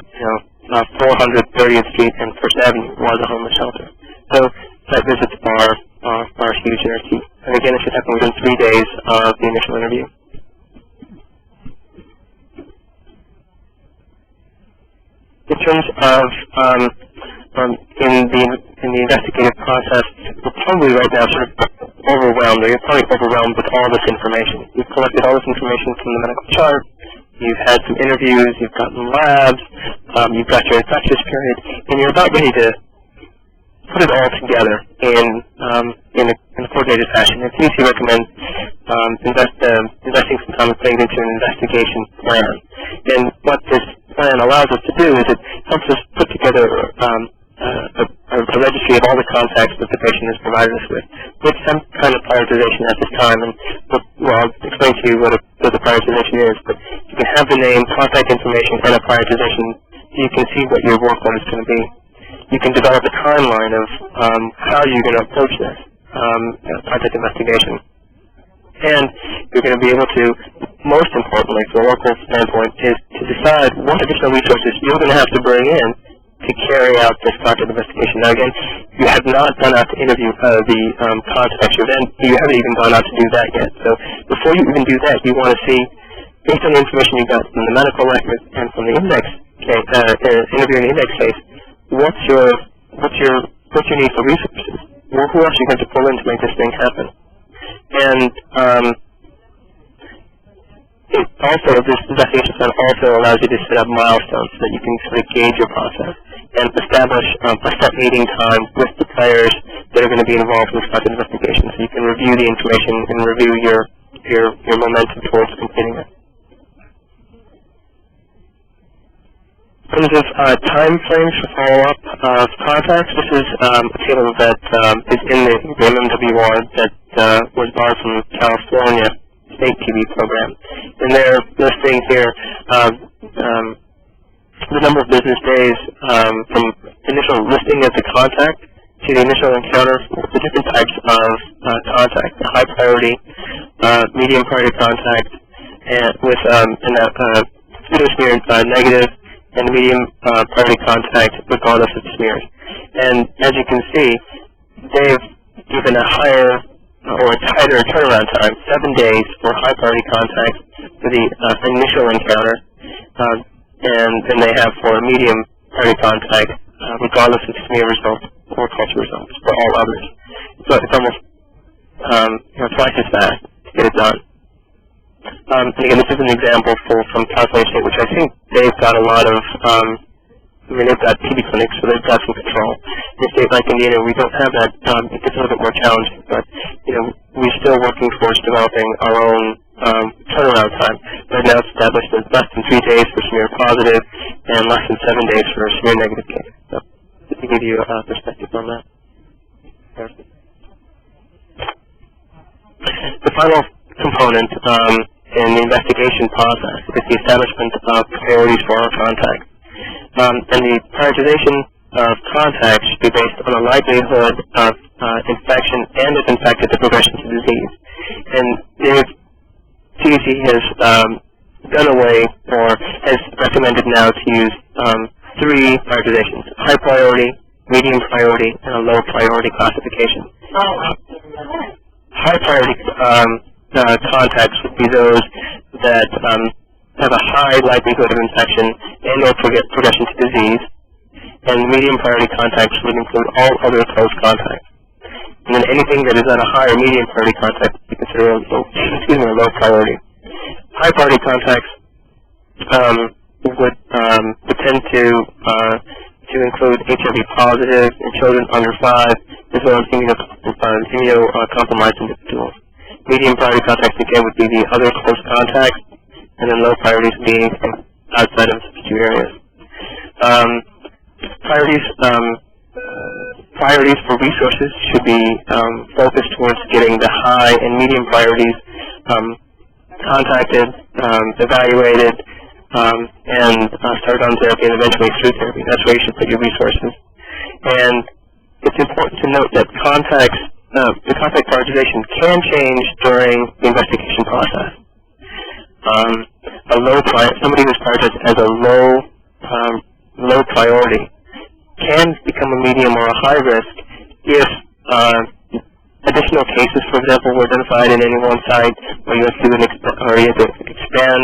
430th Street and First Avenue was a homeless shelter. So site visits are huge and are key. And again, it should happen within 3 days of the initial interview. In terms of in the investigative process, we're probably right now sort of overwhelmed, or you're probably overwhelmed with all this information. You've collected all this information from the medical chart, you've had some interviews, you've gotten labs, you've got your infectious period, and you're about ready to put it all together in a coordinated fashion. And CDC recommends investing some time and putting into an investigation plan. And what this plan allows us to do is it helps us put together a registry of all the contacts that the patient has provided us with some kind of prioritization at this time. And I'll explain to you what the prioritization is. But you can have the name, contact information, and a prioritization so you can see what your workload is going to be. You can develop a timeline of how you're going to approach this contact investigation. And you're going to be able to, most importantly, from a local standpoint, is to decide what additional resources you're going to have to bring in to carry out this contact investigation. Now, again, you have not gone out to interview the contacts. You haven't even gone out to do that yet. So before you even do that, you want to see, based on the information you got from the medical record and from the index case, interviewing the index case, what's your need for resources? Well, who else are you going to pull in to make this thing happen? And Also, this investigation plan also allows you to set up milestones so that you can sort of gauge your process and establish a set meeting time with the players that are going to be involved in this content investigation, so you can review the information and review your momentum towards completing it. In terms of time frames for follow-up of contacts, this is a table that is in the MMWR that was borrowed from California State TV program. And they're listing here the number of business days from initial listing of the contact to the initial encounter with the different types of contact, the high priority, medium priority contact, and with pseudo-smear negative, and medium priority contact regardless of smears. And as you can see, they've given a higher or a tighter turnaround time, 7 days for high priority contact for the initial encounter, and then they have for medium priority contact regardless of smear results or culture results for all others. So it's almost twice as fast to get it done. And again, this is an example from California State, which I think they've got a lot of, they've got TB clinics, so they've got some control. In a state like Indiana, we don't have that. It gets a little bit more challenging, but, we're still working towards developing our own turnaround time. Right now it's established as less than 3 days for smear positive and less than 7 days for a smear negative case. So, just to give you a perspective on that. The final component in the investigation process is the establishment of priorities for our contacts. And the prioritization of contacts should be based on the likelihood of infection and, if infected, the progression to disease. And the CDC has done away or has recommended now to use 3 prioritizations: high priority, medium priority, and a low priority classification. High priority contacts would be those that have a high likelihood of infection and or progression to disease, and medium priority contacts would include all other close contacts. And then anything that is at a high or medium priority contact would be considered a low priority. High priority contacts would tend to include HIV positive in children under 5, as well as immunocompromised individuals. Medium priority contacts again would be the other close contacts, and then low priorities being outside of the 2 areas. Priorities for resources should be focused towards getting the high and medium priorities contacted, evaluated, and started on therapy and eventually through therapy. That's where you should put your resources. And it's important to note that the contact prioritization can change during the investigation process. Somebody who's prioritized as a low priority can become a medium or a high risk if additional cases, for example, were identified in any one site, or you have to expand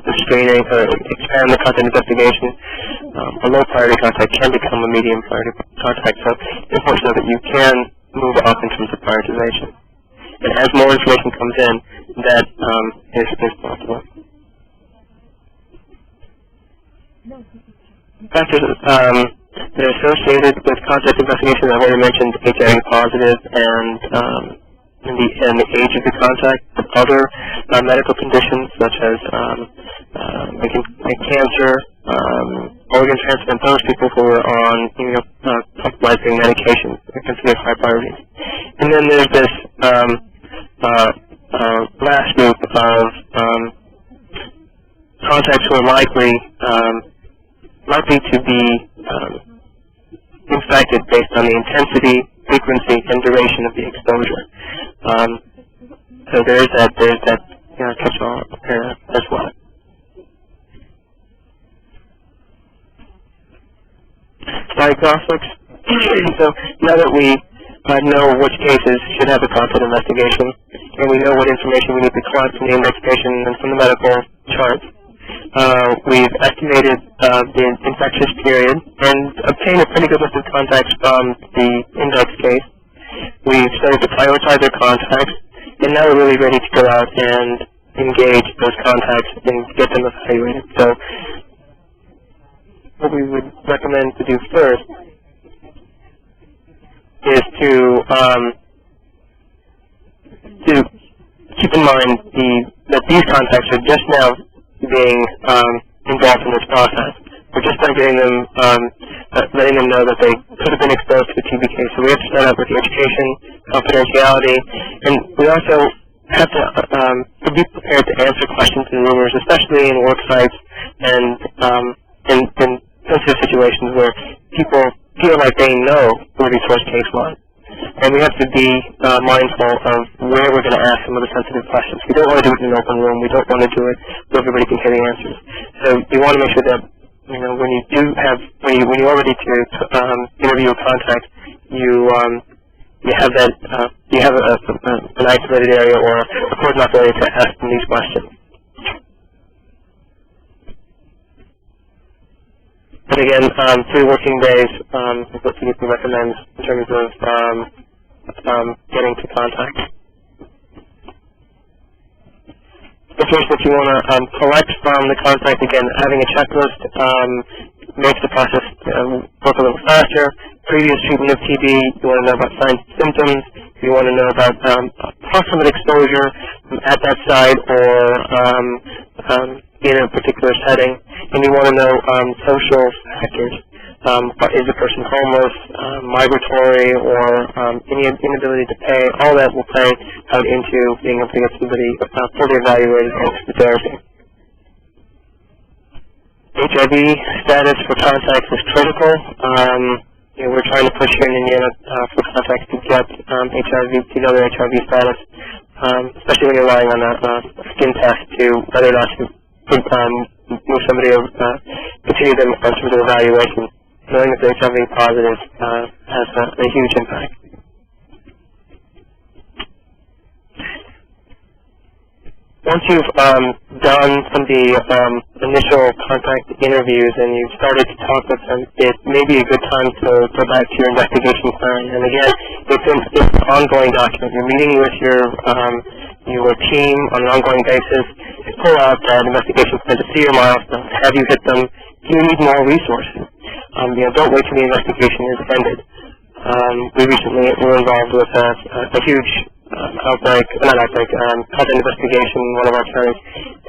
the screening or expand the contact investigation. A low priority contact can become a medium priority contact. So it's important to know that you can move up in terms of prioritization. And as more information comes in, that is possible. Factors that are associated with contact investigation, I've already mentioned HIV positive and the age of the contact. Other medical conditions such as cancer, organ transplant, those people who are on compromising medications are considered high priorities. And then there's this last group of contacts who are likely to be infected based on the intensity, frequency, and duration of the exposure. So there's that catch-all as well. Diagnostics. So now that we know which cases should have a contact investigation, and we know what information we need to collect from the investigation and from the medical charts, we've estimated the infectious period and obtained a pretty good list of contacts from the index case. We've started to prioritize our contacts, and now we're really ready to go out and engage those contacts and get them evaluated. So what we would recommend to do first is to keep in mind that these contacts are just now being involved in this process. We're just not getting them, letting them know that they could have been exposed to the TB case. So we have to start out with the education, confidentiality, and we also have to be prepared to answer questions and rumors, especially in work sites and in sensitive situations where people feel like they know where the source case was. And we have to be mindful of where we're going to ask some of the sensitive questions. We don't want to do it in an open room. We don't want to do it where everybody can hear the answers. So we want to make sure that when you are ready to interview a contact, you have that you have an isolated area or a cordon off area to ask them these questions. But again, 3 working days is what CDC recommends in terms of getting to contact. Information that you want to collect from the contact, again, having a checklist makes the process work a little faster. Previous treatment of TB, you want to know about signs and symptoms. You want to know about approximate exposure at that site or in a particular setting. And you want to know social factors. Is the person homeless, migratory, or any inability to pay? All that will play out into being able to get somebody fully evaluated for therapy. HIV status for contacts is critical. We're trying to push here in Indiana for contacts to get HIV, to know their HIV status, especially when you're relying on a skin test to whether or not to move somebody or continue them on terms of evaluation. Knowing that they're HIV positive has a huge impact. Once you've done some of the initial contact interviews and you've started to talk with them, it may be a good time to go back to your investigation plan. And again, it's an ongoing document. You're meeting with your team on an ongoing basis to pull out that investigation plan to see your milestones. Have you hit them? Do you need more resources? Don't wait till the investigation is ended. We recently were involved with a huge content investigation in one of our counties,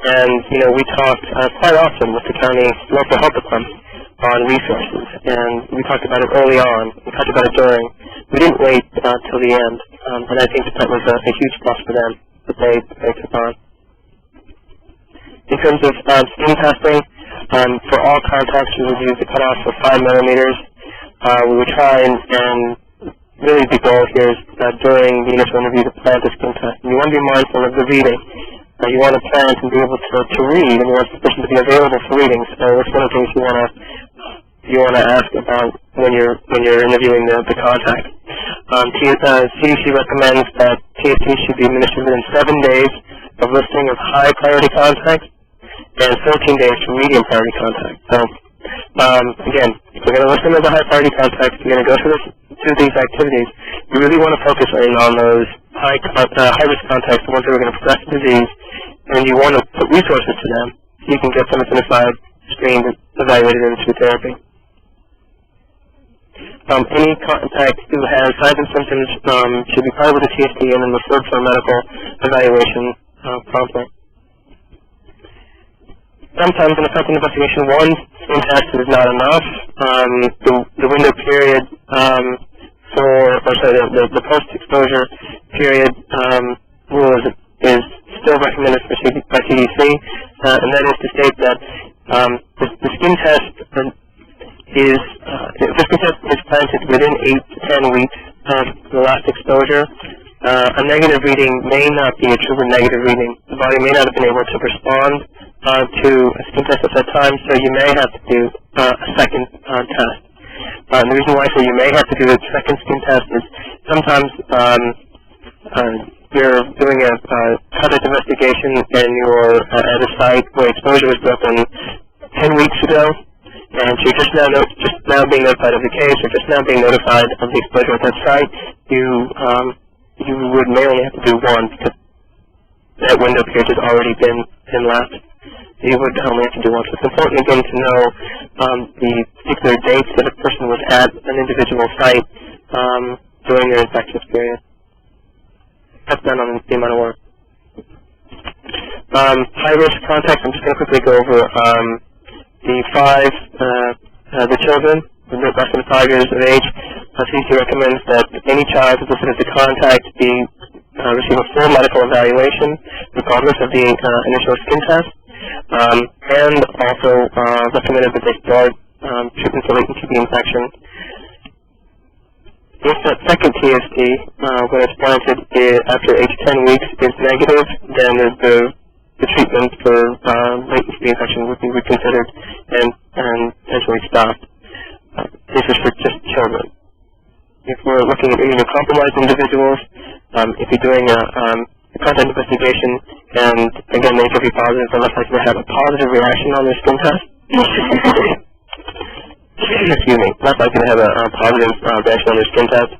and we talked quite often with the county local health department on resources, and we talked about it early on. We talked about it during. We didn't wait till the end, and I think that was a huge plus for them that they took on. In terms of skin testing, for all contacts, we would use a cutoff of 5 millimeters. We would try and really the goal here is during the initial interview to plan the skin test. You want to be mindful of the reading. You want to plan to be able to read, and you want the person to be available for reading. So it's one of the things you want to ask about when you're interviewing the contact. CDC recommends that TST should be administered within 7 days of listing of high priority contacts and 14 days for medium priority contacts. So again, if we're going to list them as a high priority contacts, you're going to go through these activities. You really want to focus in on those high risk contacts, the ones that are going to progress the disease, and you want to put resources to them so you can get them identified, screened, evaluated, and into therapy. Any contact who has signs and symptoms should be part of the TST and then referred for a medical evaluation promptly. Sometimes in a content investigation, one skin test is not enough. The window period the post-exposure period rule is still recommended by CDC, and that is to state that the skin test is planted within 8 to 10 weeks of the last exposure. A negative reading may not be a true negative reading. The body may not have been able to respond to a skin test at that time, so you may have to do a second test. The reason why I say you may have to do a second skin test is sometimes you're doing a contact investigation and you're at a site where exposure was broken 10 weeks ago, and you're just now being notified of the case, or just now being notified of the exposure at that site. You may only have to do one because that window period has already been left. You would only have to do once. It's important again to know the particular dates that a person was at an individual site during their infectious period. That's done on the amount of work. High-risk contacts, I'm just going to quickly go over the children, less than 5 years of age. CDC recommends that any child who's considered to contact receive a full medical evaluation, regardless of the initial skin test, and also recommended that they start treatment for latent TB infection. If that second TST, when it's planted after age 10 weeks, is negative, then the treatment for latent TB infection would be reconsidered and potentially stopped. This is for just children. If we're looking at immunocompromised individuals, if you're doing a contact investigation, and again, they could be positive, they're less likely to have a positive reaction on their skin test. Excuse me, less likely to have a positive reaction on their skin test.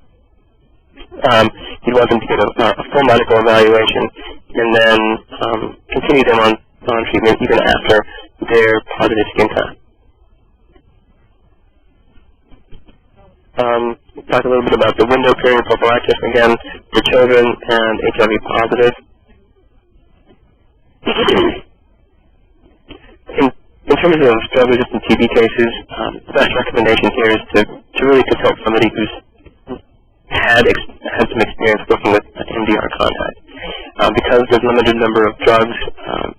You'd want them to get a full medical evaluation, and then continue them on treatment even after their positive skin test. Talk a little bit about the window period prophylaxis, again, for children and HIV positive. In terms of drug-resistant TB cases, the best recommendation here is to really consult somebody who's had some experience working with MDR contact. Because there's a limited number of drugs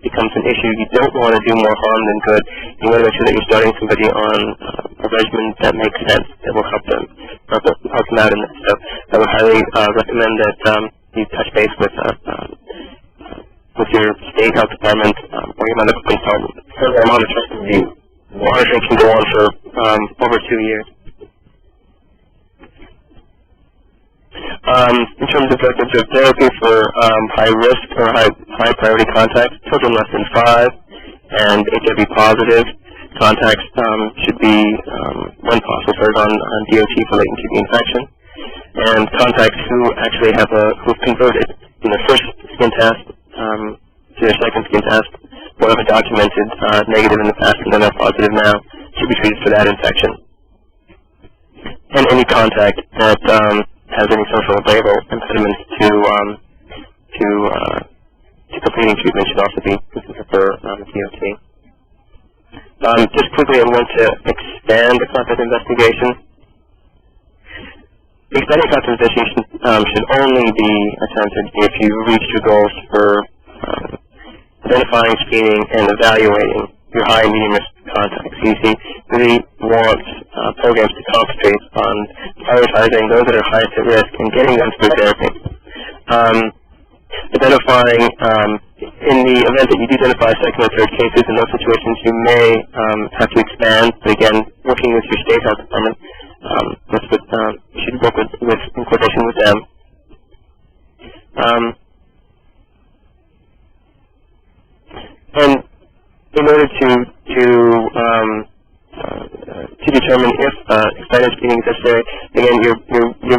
becomes an issue, you don't want to do more harm than good. You want to make sure that you're starting somebody on a regimen that makes sense, that will help them out in this. So I would highly recommend that you touch base with your state health department or your medical consultant. Further monitoring can go on for over 2 years. In terms of drug therapy for high risk or high priority contacts, children less than 5 and HIV positive contacts should be, when possible, started on DOT for latent TB infection. And contacts who actually who've converted from their first skin test to their second skin test, or have a documented negative in the past and then are positive now, should be treated for that infection. And any contact that has any social or behavioral impediments to completing treatment should also be considered for DOT. Just quickly, I want to expand the contact investigation. The expanded contact investigation should only be attempted if you reach your goals for identifying, screening, and evaluating your high and medium risk contacts. CDC really wants programs to concentrate on prioritizing those that are highest at risk and getting them through therapy. Identifying, in the event that you do identify second or third cases, in those situations you may have to expand, but again, working with your state health department, you should work in coordination with them. And in order to determine if expanded screening is necessary, again, your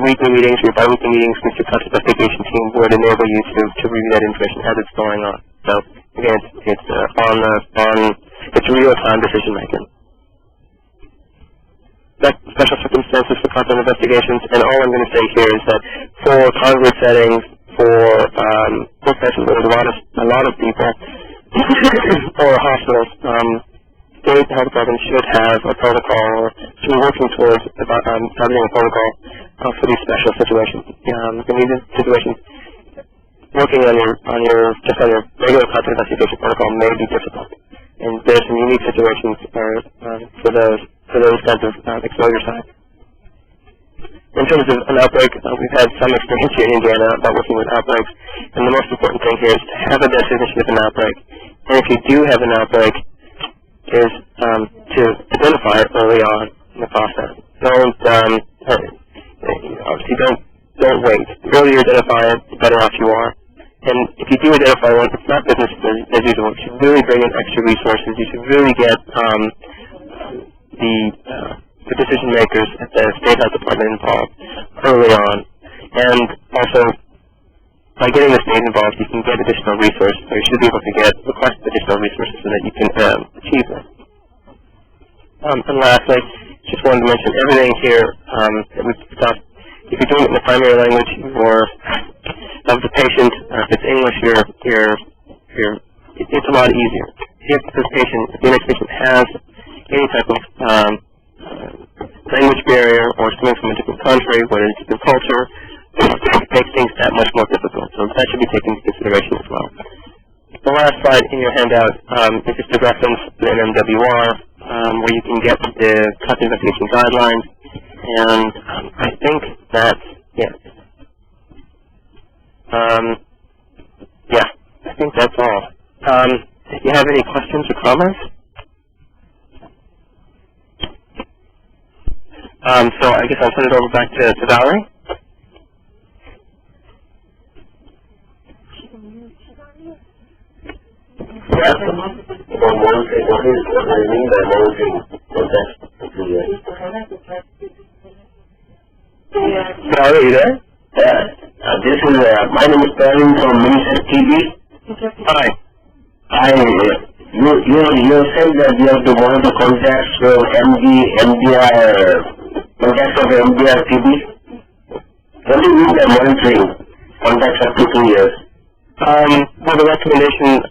weekly meetings, your bi-weekly meetings with your contact investigation team would enable you to review that information as it's going on. So again, it's real-time decision making. Special circumstances for contact investigations, and all I'm going to say here is that for congregate settings, for workplaces where there's a lot of people, or hospitals, state health departments should have a protocol, or should be working towards having a protocol for these special situations. In these situations, working on your regular contact investigation protocol may be difficult, and there's some unique situations for those kinds of exposure sites. In terms of an outbreak, we've had some experience here in Indiana about working with outbreaks, and the most important thing here is to have a definition of an outbreak. And if you do have an outbreak, is to identify it early on in the process. Don't wait. The earlier you identify it, the better off you are. And if you do identify one, it's not business as usual. You should really bring in extra resources. You should really get the decision makers at the state health department involved early on. And also, by getting the state involved, you can get additional resources, or you should be able to request additional resources so that you can achieve this. And lastly, just wanted to mention everything here that we've discussed. If you're doing it in the primary language of the patient, if it's English, it's a lot easier. If the index patient has any type of language barrier or is coming from a different country, whether it's different culture, it makes things that much more difficult. So that should be taken into consideration as well. The last slide in your handout is just a reference to the MMWR, where you can get the content investigation guidelines, and I think that's it. Yeah, I think that's all. If you have any questions or comments? So I guess I'll turn it over back to Valerie. Yes. What do you mean by monitoring context? Sorry, are you there? This is, my name is Praveen from Minister TV. Hi. You said that you have to monitor contacts of contacts of MDR TB. What do you mean by monitoring contacts up to 2 years? Well, the recommendation,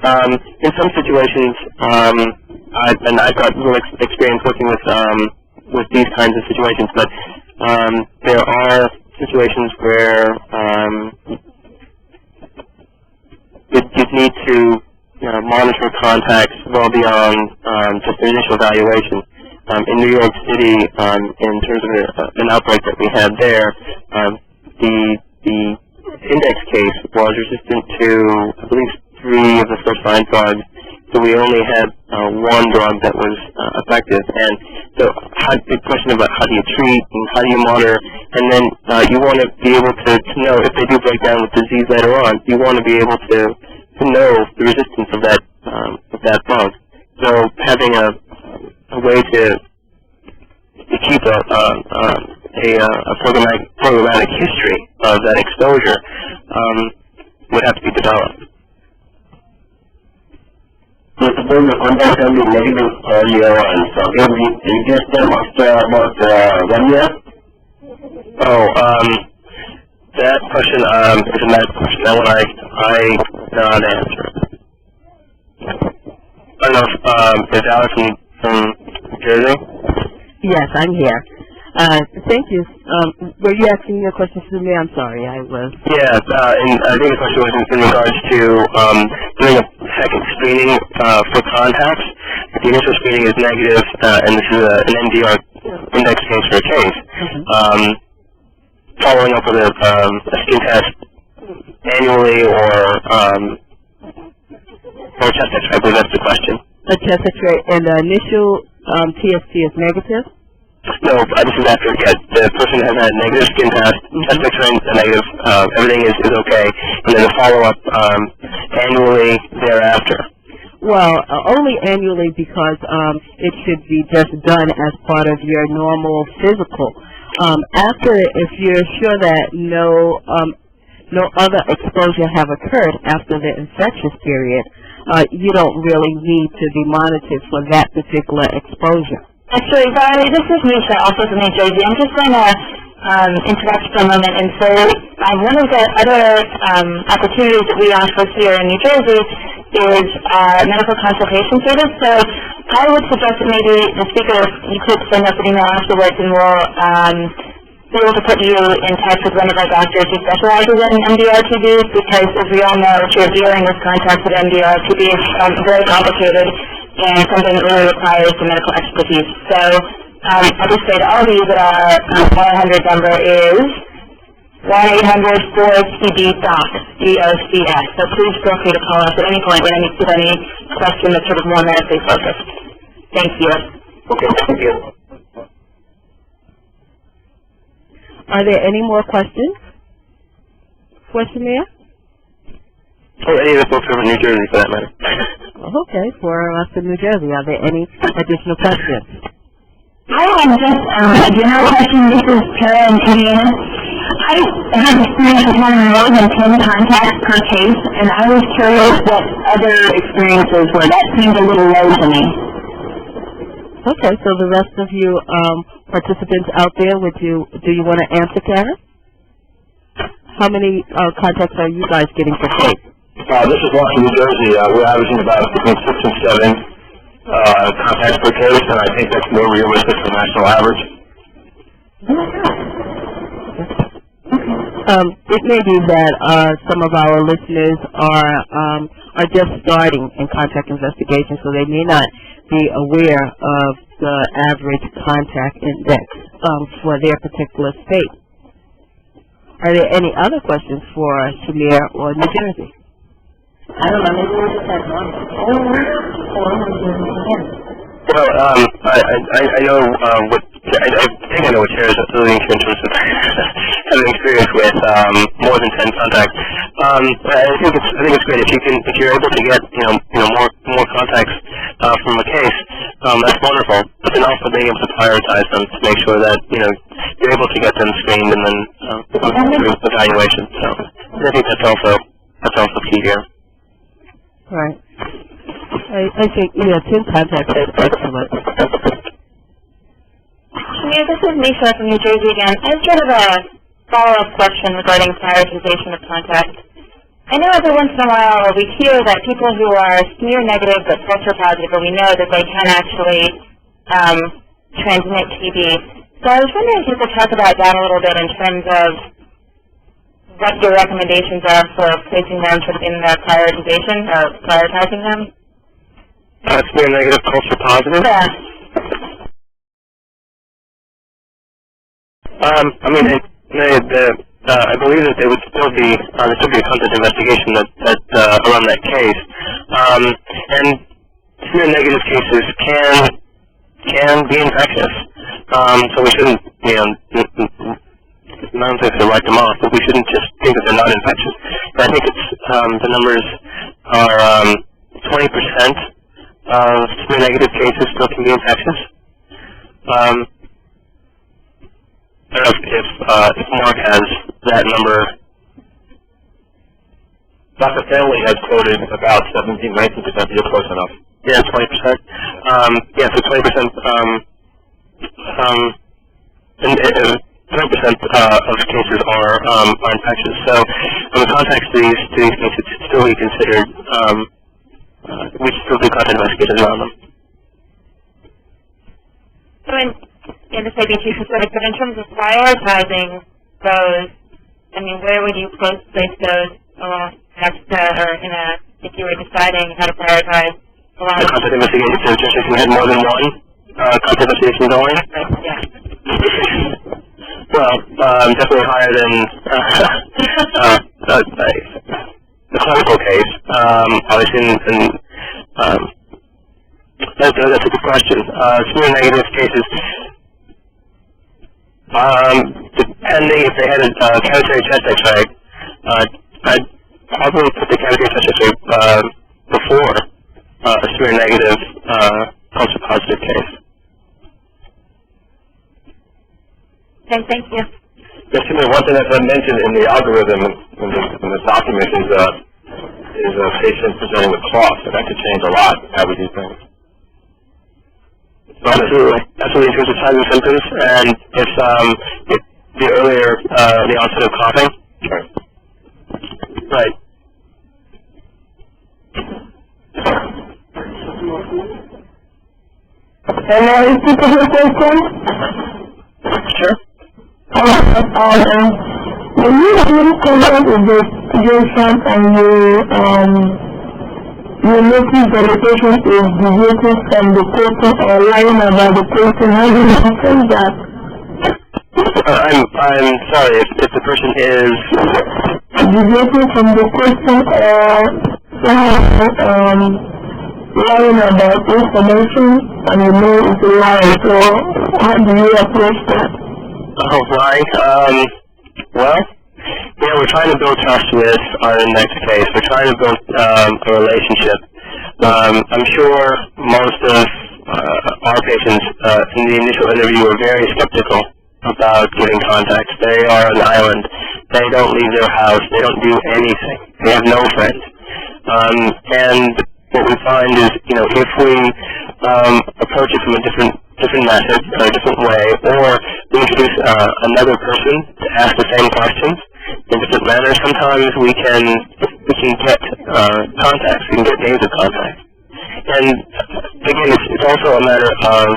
in some situations, I've got real experience working with these kinds of situations, but there are situations where you need to monitor contacts well beyond just an initial evaluation. In New York City, in terms of an outbreak that we had there, the index case was resistant to, I believe, 3 of the first-line drugs, so we only had 1 drug that was effective. And so the question about how do you treat and how do you monitor, and then you want to be able to know if they do break down with disease later on, you want to be able to know the resistance of that bug. So having a way to keep a programmatic history of that exposure would have to be developed. So suppose the contacts have been negative earlier on, so can we retest them after about 1 year? Oh, that question is a medical question. That one I cannot answer. I don't know if Alex from New Jersey? Yes, I'm here. Thank you. Were you asking me a question to me? I'm sorry, I was. Yeah, and I think the question was in regards to doing a second screening for contacts. If the initial screening is negative, and this is an MDR index case for a case, following up with a skin test annually or chest X-ray, I believe that's the question. A chest X-ray, and the initial TST is negative? No, this is after, the person has had a negative skin test, chest X-ray is negative, everything is okay, and then a follow-up annually thereafter. Well, only annually because it should be just done as part of your normal physical. After, if you're sure that no other exposure have occurred after the infectious period, you don't really need to be monitored for that particular exposure. Actually, Valerie, this is Misha, also from New Jersey. I'm just going to interrupt for a moment and say one of the other opportunities that we offer here in New Jersey is medical consultation service. So I would suggest that maybe the speaker, you could send us an email afterwards and we'll be able to put you in touch with one of our doctors who specializes in MDR-TB, because as we all know, if you're dealing with contacts with MDR-TB, it's very complicated and something that really requires the medical expertise. So I'll just say to all of you that our 1-800 number is 1-800-4TB-DOC, D-O-C-S. So please feel free to call us at any point with any question that's sort of more medically focused. Thank you. Okay, thank you. Are there any more questions? Question there? Or any of the folks from New Jersey, for that matter. Okay, for us in New Jersey, are there any additional questions? I have just a general question. This is Tara in Indiana. I have experience with having more than 10 contacts per case, and I was curious what other experiences were. That seemed a little low to me. Okay, so the rest of you participants out there, do you want to answer, Karen? How many contacts are you guys getting per case? This is Washington, New Jersey. We're averaging about between 6 and 7 contacts per case, and I think that's more realistic for the national average. It may be that some of our listeners are just starting in contact investigation, so they may not be aware of the average contact index for their particular state. Are there any other questions for Shamir or New Jersey? I don't know, maybe we'll just have one. Well, I know what I think I know what Chair is alluding to in terms of having experience with more than 10 contacts. I think it's great if you're able to get more contacts from a case. That's wonderful. But then also being able to prioritize them to make sure that you're able to get them screened and then through evaluation. So I think that's also key here. Right. I think 10 contacts is excellent. Shamir, this is Misha from New Jersey again. I have sort of a follow-up question regarding prioritization of contacts. I know every once in a while we hear that people who are smear negative but culture positive, or we know that they can actually transmit TB. So I was wondering if you could talk about that a little bit in terms of what your recommendations are for placing them sort of in the prioritization or prioritizing them. Smear negative, culture positive? Yeah. I believe that there would still be a content investigation that around that case, and smear negative cases can be infectious. So we shouldn't, not only to write them off, but we shouldn't just think that they're not infectious. And I think it's the numbers are 20% of smear negative cases still can be infectious. I don't know if Mark has that number. Dr. Family has quoted about 17-19%, but you're close enough. Yeah, 20%. So 20%. 20% of cases are infectious. So, in the context of these cases, it's still be considered. We should still do content investigations around them. So this may be too specific, but in terms of prioritizing those, where would you place those along next to, or if you were deciding how to prioritize along? The content investigation, so just if you had more than one content investigation going? Yeah. Well, definitely higher than the clinical case. Obviously, that's a good question. Smear negative cases, depending if they had a cavitary chest X-ray, I'd probably put the cavitary chest X-ray before a smear negative culture positive case. Okay, thank you. Yes, one thing that's mentioned in the algorithm in the document is a patient presenting with cough, and that could change a lot how we do things. Absolutely. Absolutely, in terms of signs and symptoms, and if the earlier the onset of coughing. Right. Right. And now is this a question? Sure. When you do contact investigation and you notice that the patient is deviating from the person or lying about the person, how do you say that? I'm sorry, if the person is deviating from the person or lying about information and you know it's a lie, so how do you approach that? Oh, lying. Well, we're trying to build trust with our next case. We're trying to build a relationship. I'm sure most of our patients in the initial interview were very skeptical about giving contacts. They are an island. They don't leave their house. They don't do anything. They have no friends. And what we find is, if we approach it from a different method, or a different way, or we introduce another person to ask the same questions in different manners, sometimes we can get contacts. We can get names of contacts. And again, it's also a matter of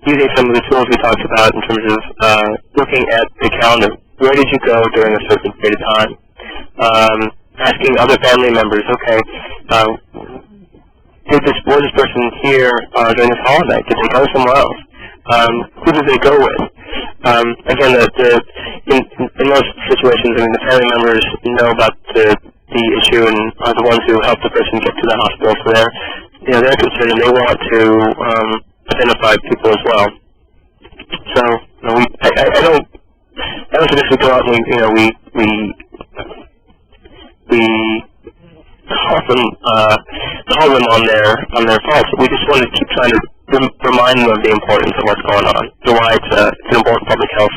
using some of the tools we talked about in terms of looking at the calendar. Where did you go during a certain period of time? Asking other family members, okay, was this person here during this holiday? Did they go somewhere else? Who did they go with? Again, in most situations, I mean, the family members know about the issue and are the ones who help the person get to the hospital. So they're concerned and they want to identify people as well. So I don't suggest we go out and we call them on their faults. We just want to keep trying to remind them of the importance of what's going on, and why it's an important public health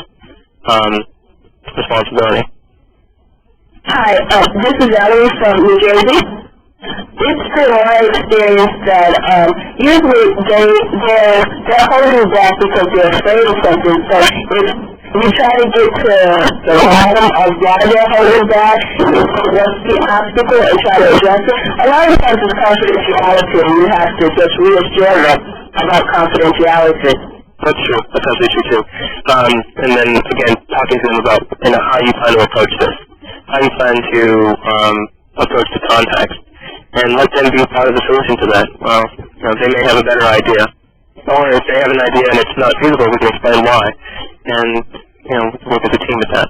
responsibility. Hi, this is Ellie from New Jersey. It's been my experience that usually they're holding back because they're afraid of something. So if you try to get to the bottom of why they're holding back, what's the obstacle, and try to address it. A lot of times it's confidentiality, and you have to just reassure them about confidentiality. That's true. That's absolutely true too. And then again, talking to them about how you plan to approach this, how you plan to approach the contacts, and let them be part of the solution to that. Well, they may have a better idea, or if they have an idea and it's not feasible, we can explain why, and work as a team with that.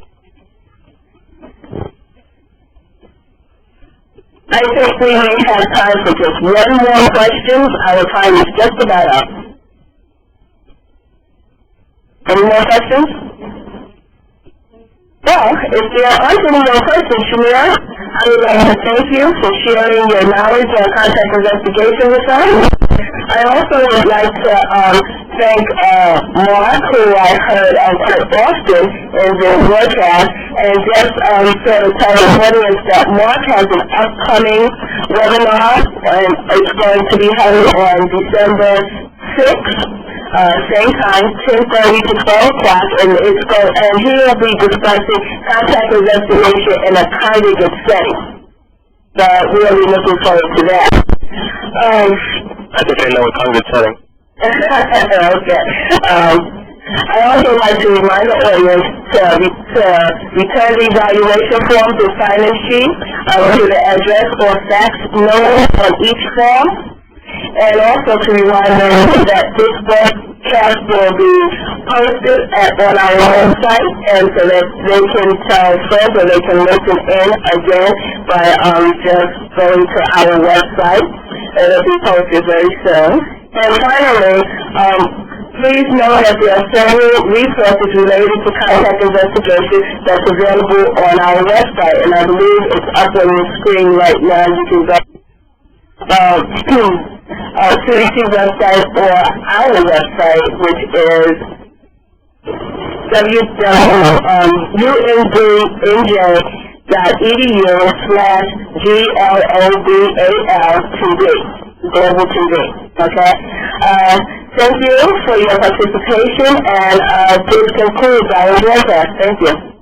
I think we may have time for just one more question. Our time is just about up. Any more questions? Well, if there aren't any more questions, Shamira, I would like to thank you for sharing your knowledge on contact investigation with us. I also would like to thank Mark, who I heard quite often in this broadcast, and just sort of tell the audience that Mark has an upcoming webinar, and it's going to be held on December 6th. Same time, 10:30 to 12 o'clock, and he will be discussing contact investigation in a congregate setting. So we'll be looking forward to that. I think I know a congregate setting. Okay. I also like to remind the audience to return the evaluation forms and sign-in sheet to the address or fax known on each form. And also to remind them that this broadcast will be posted on our website, and so that they can tell friends or they can listen in again by just going to our website. It will be posted very soon. And finally, please know that there are several resources related to contact investigation that's available on our website, and I believe it's up on the screen right now. You can go CDC website or our website, which is Global TV. Okay? Thank you for your participation, and this concludes our broadcast. Thank you.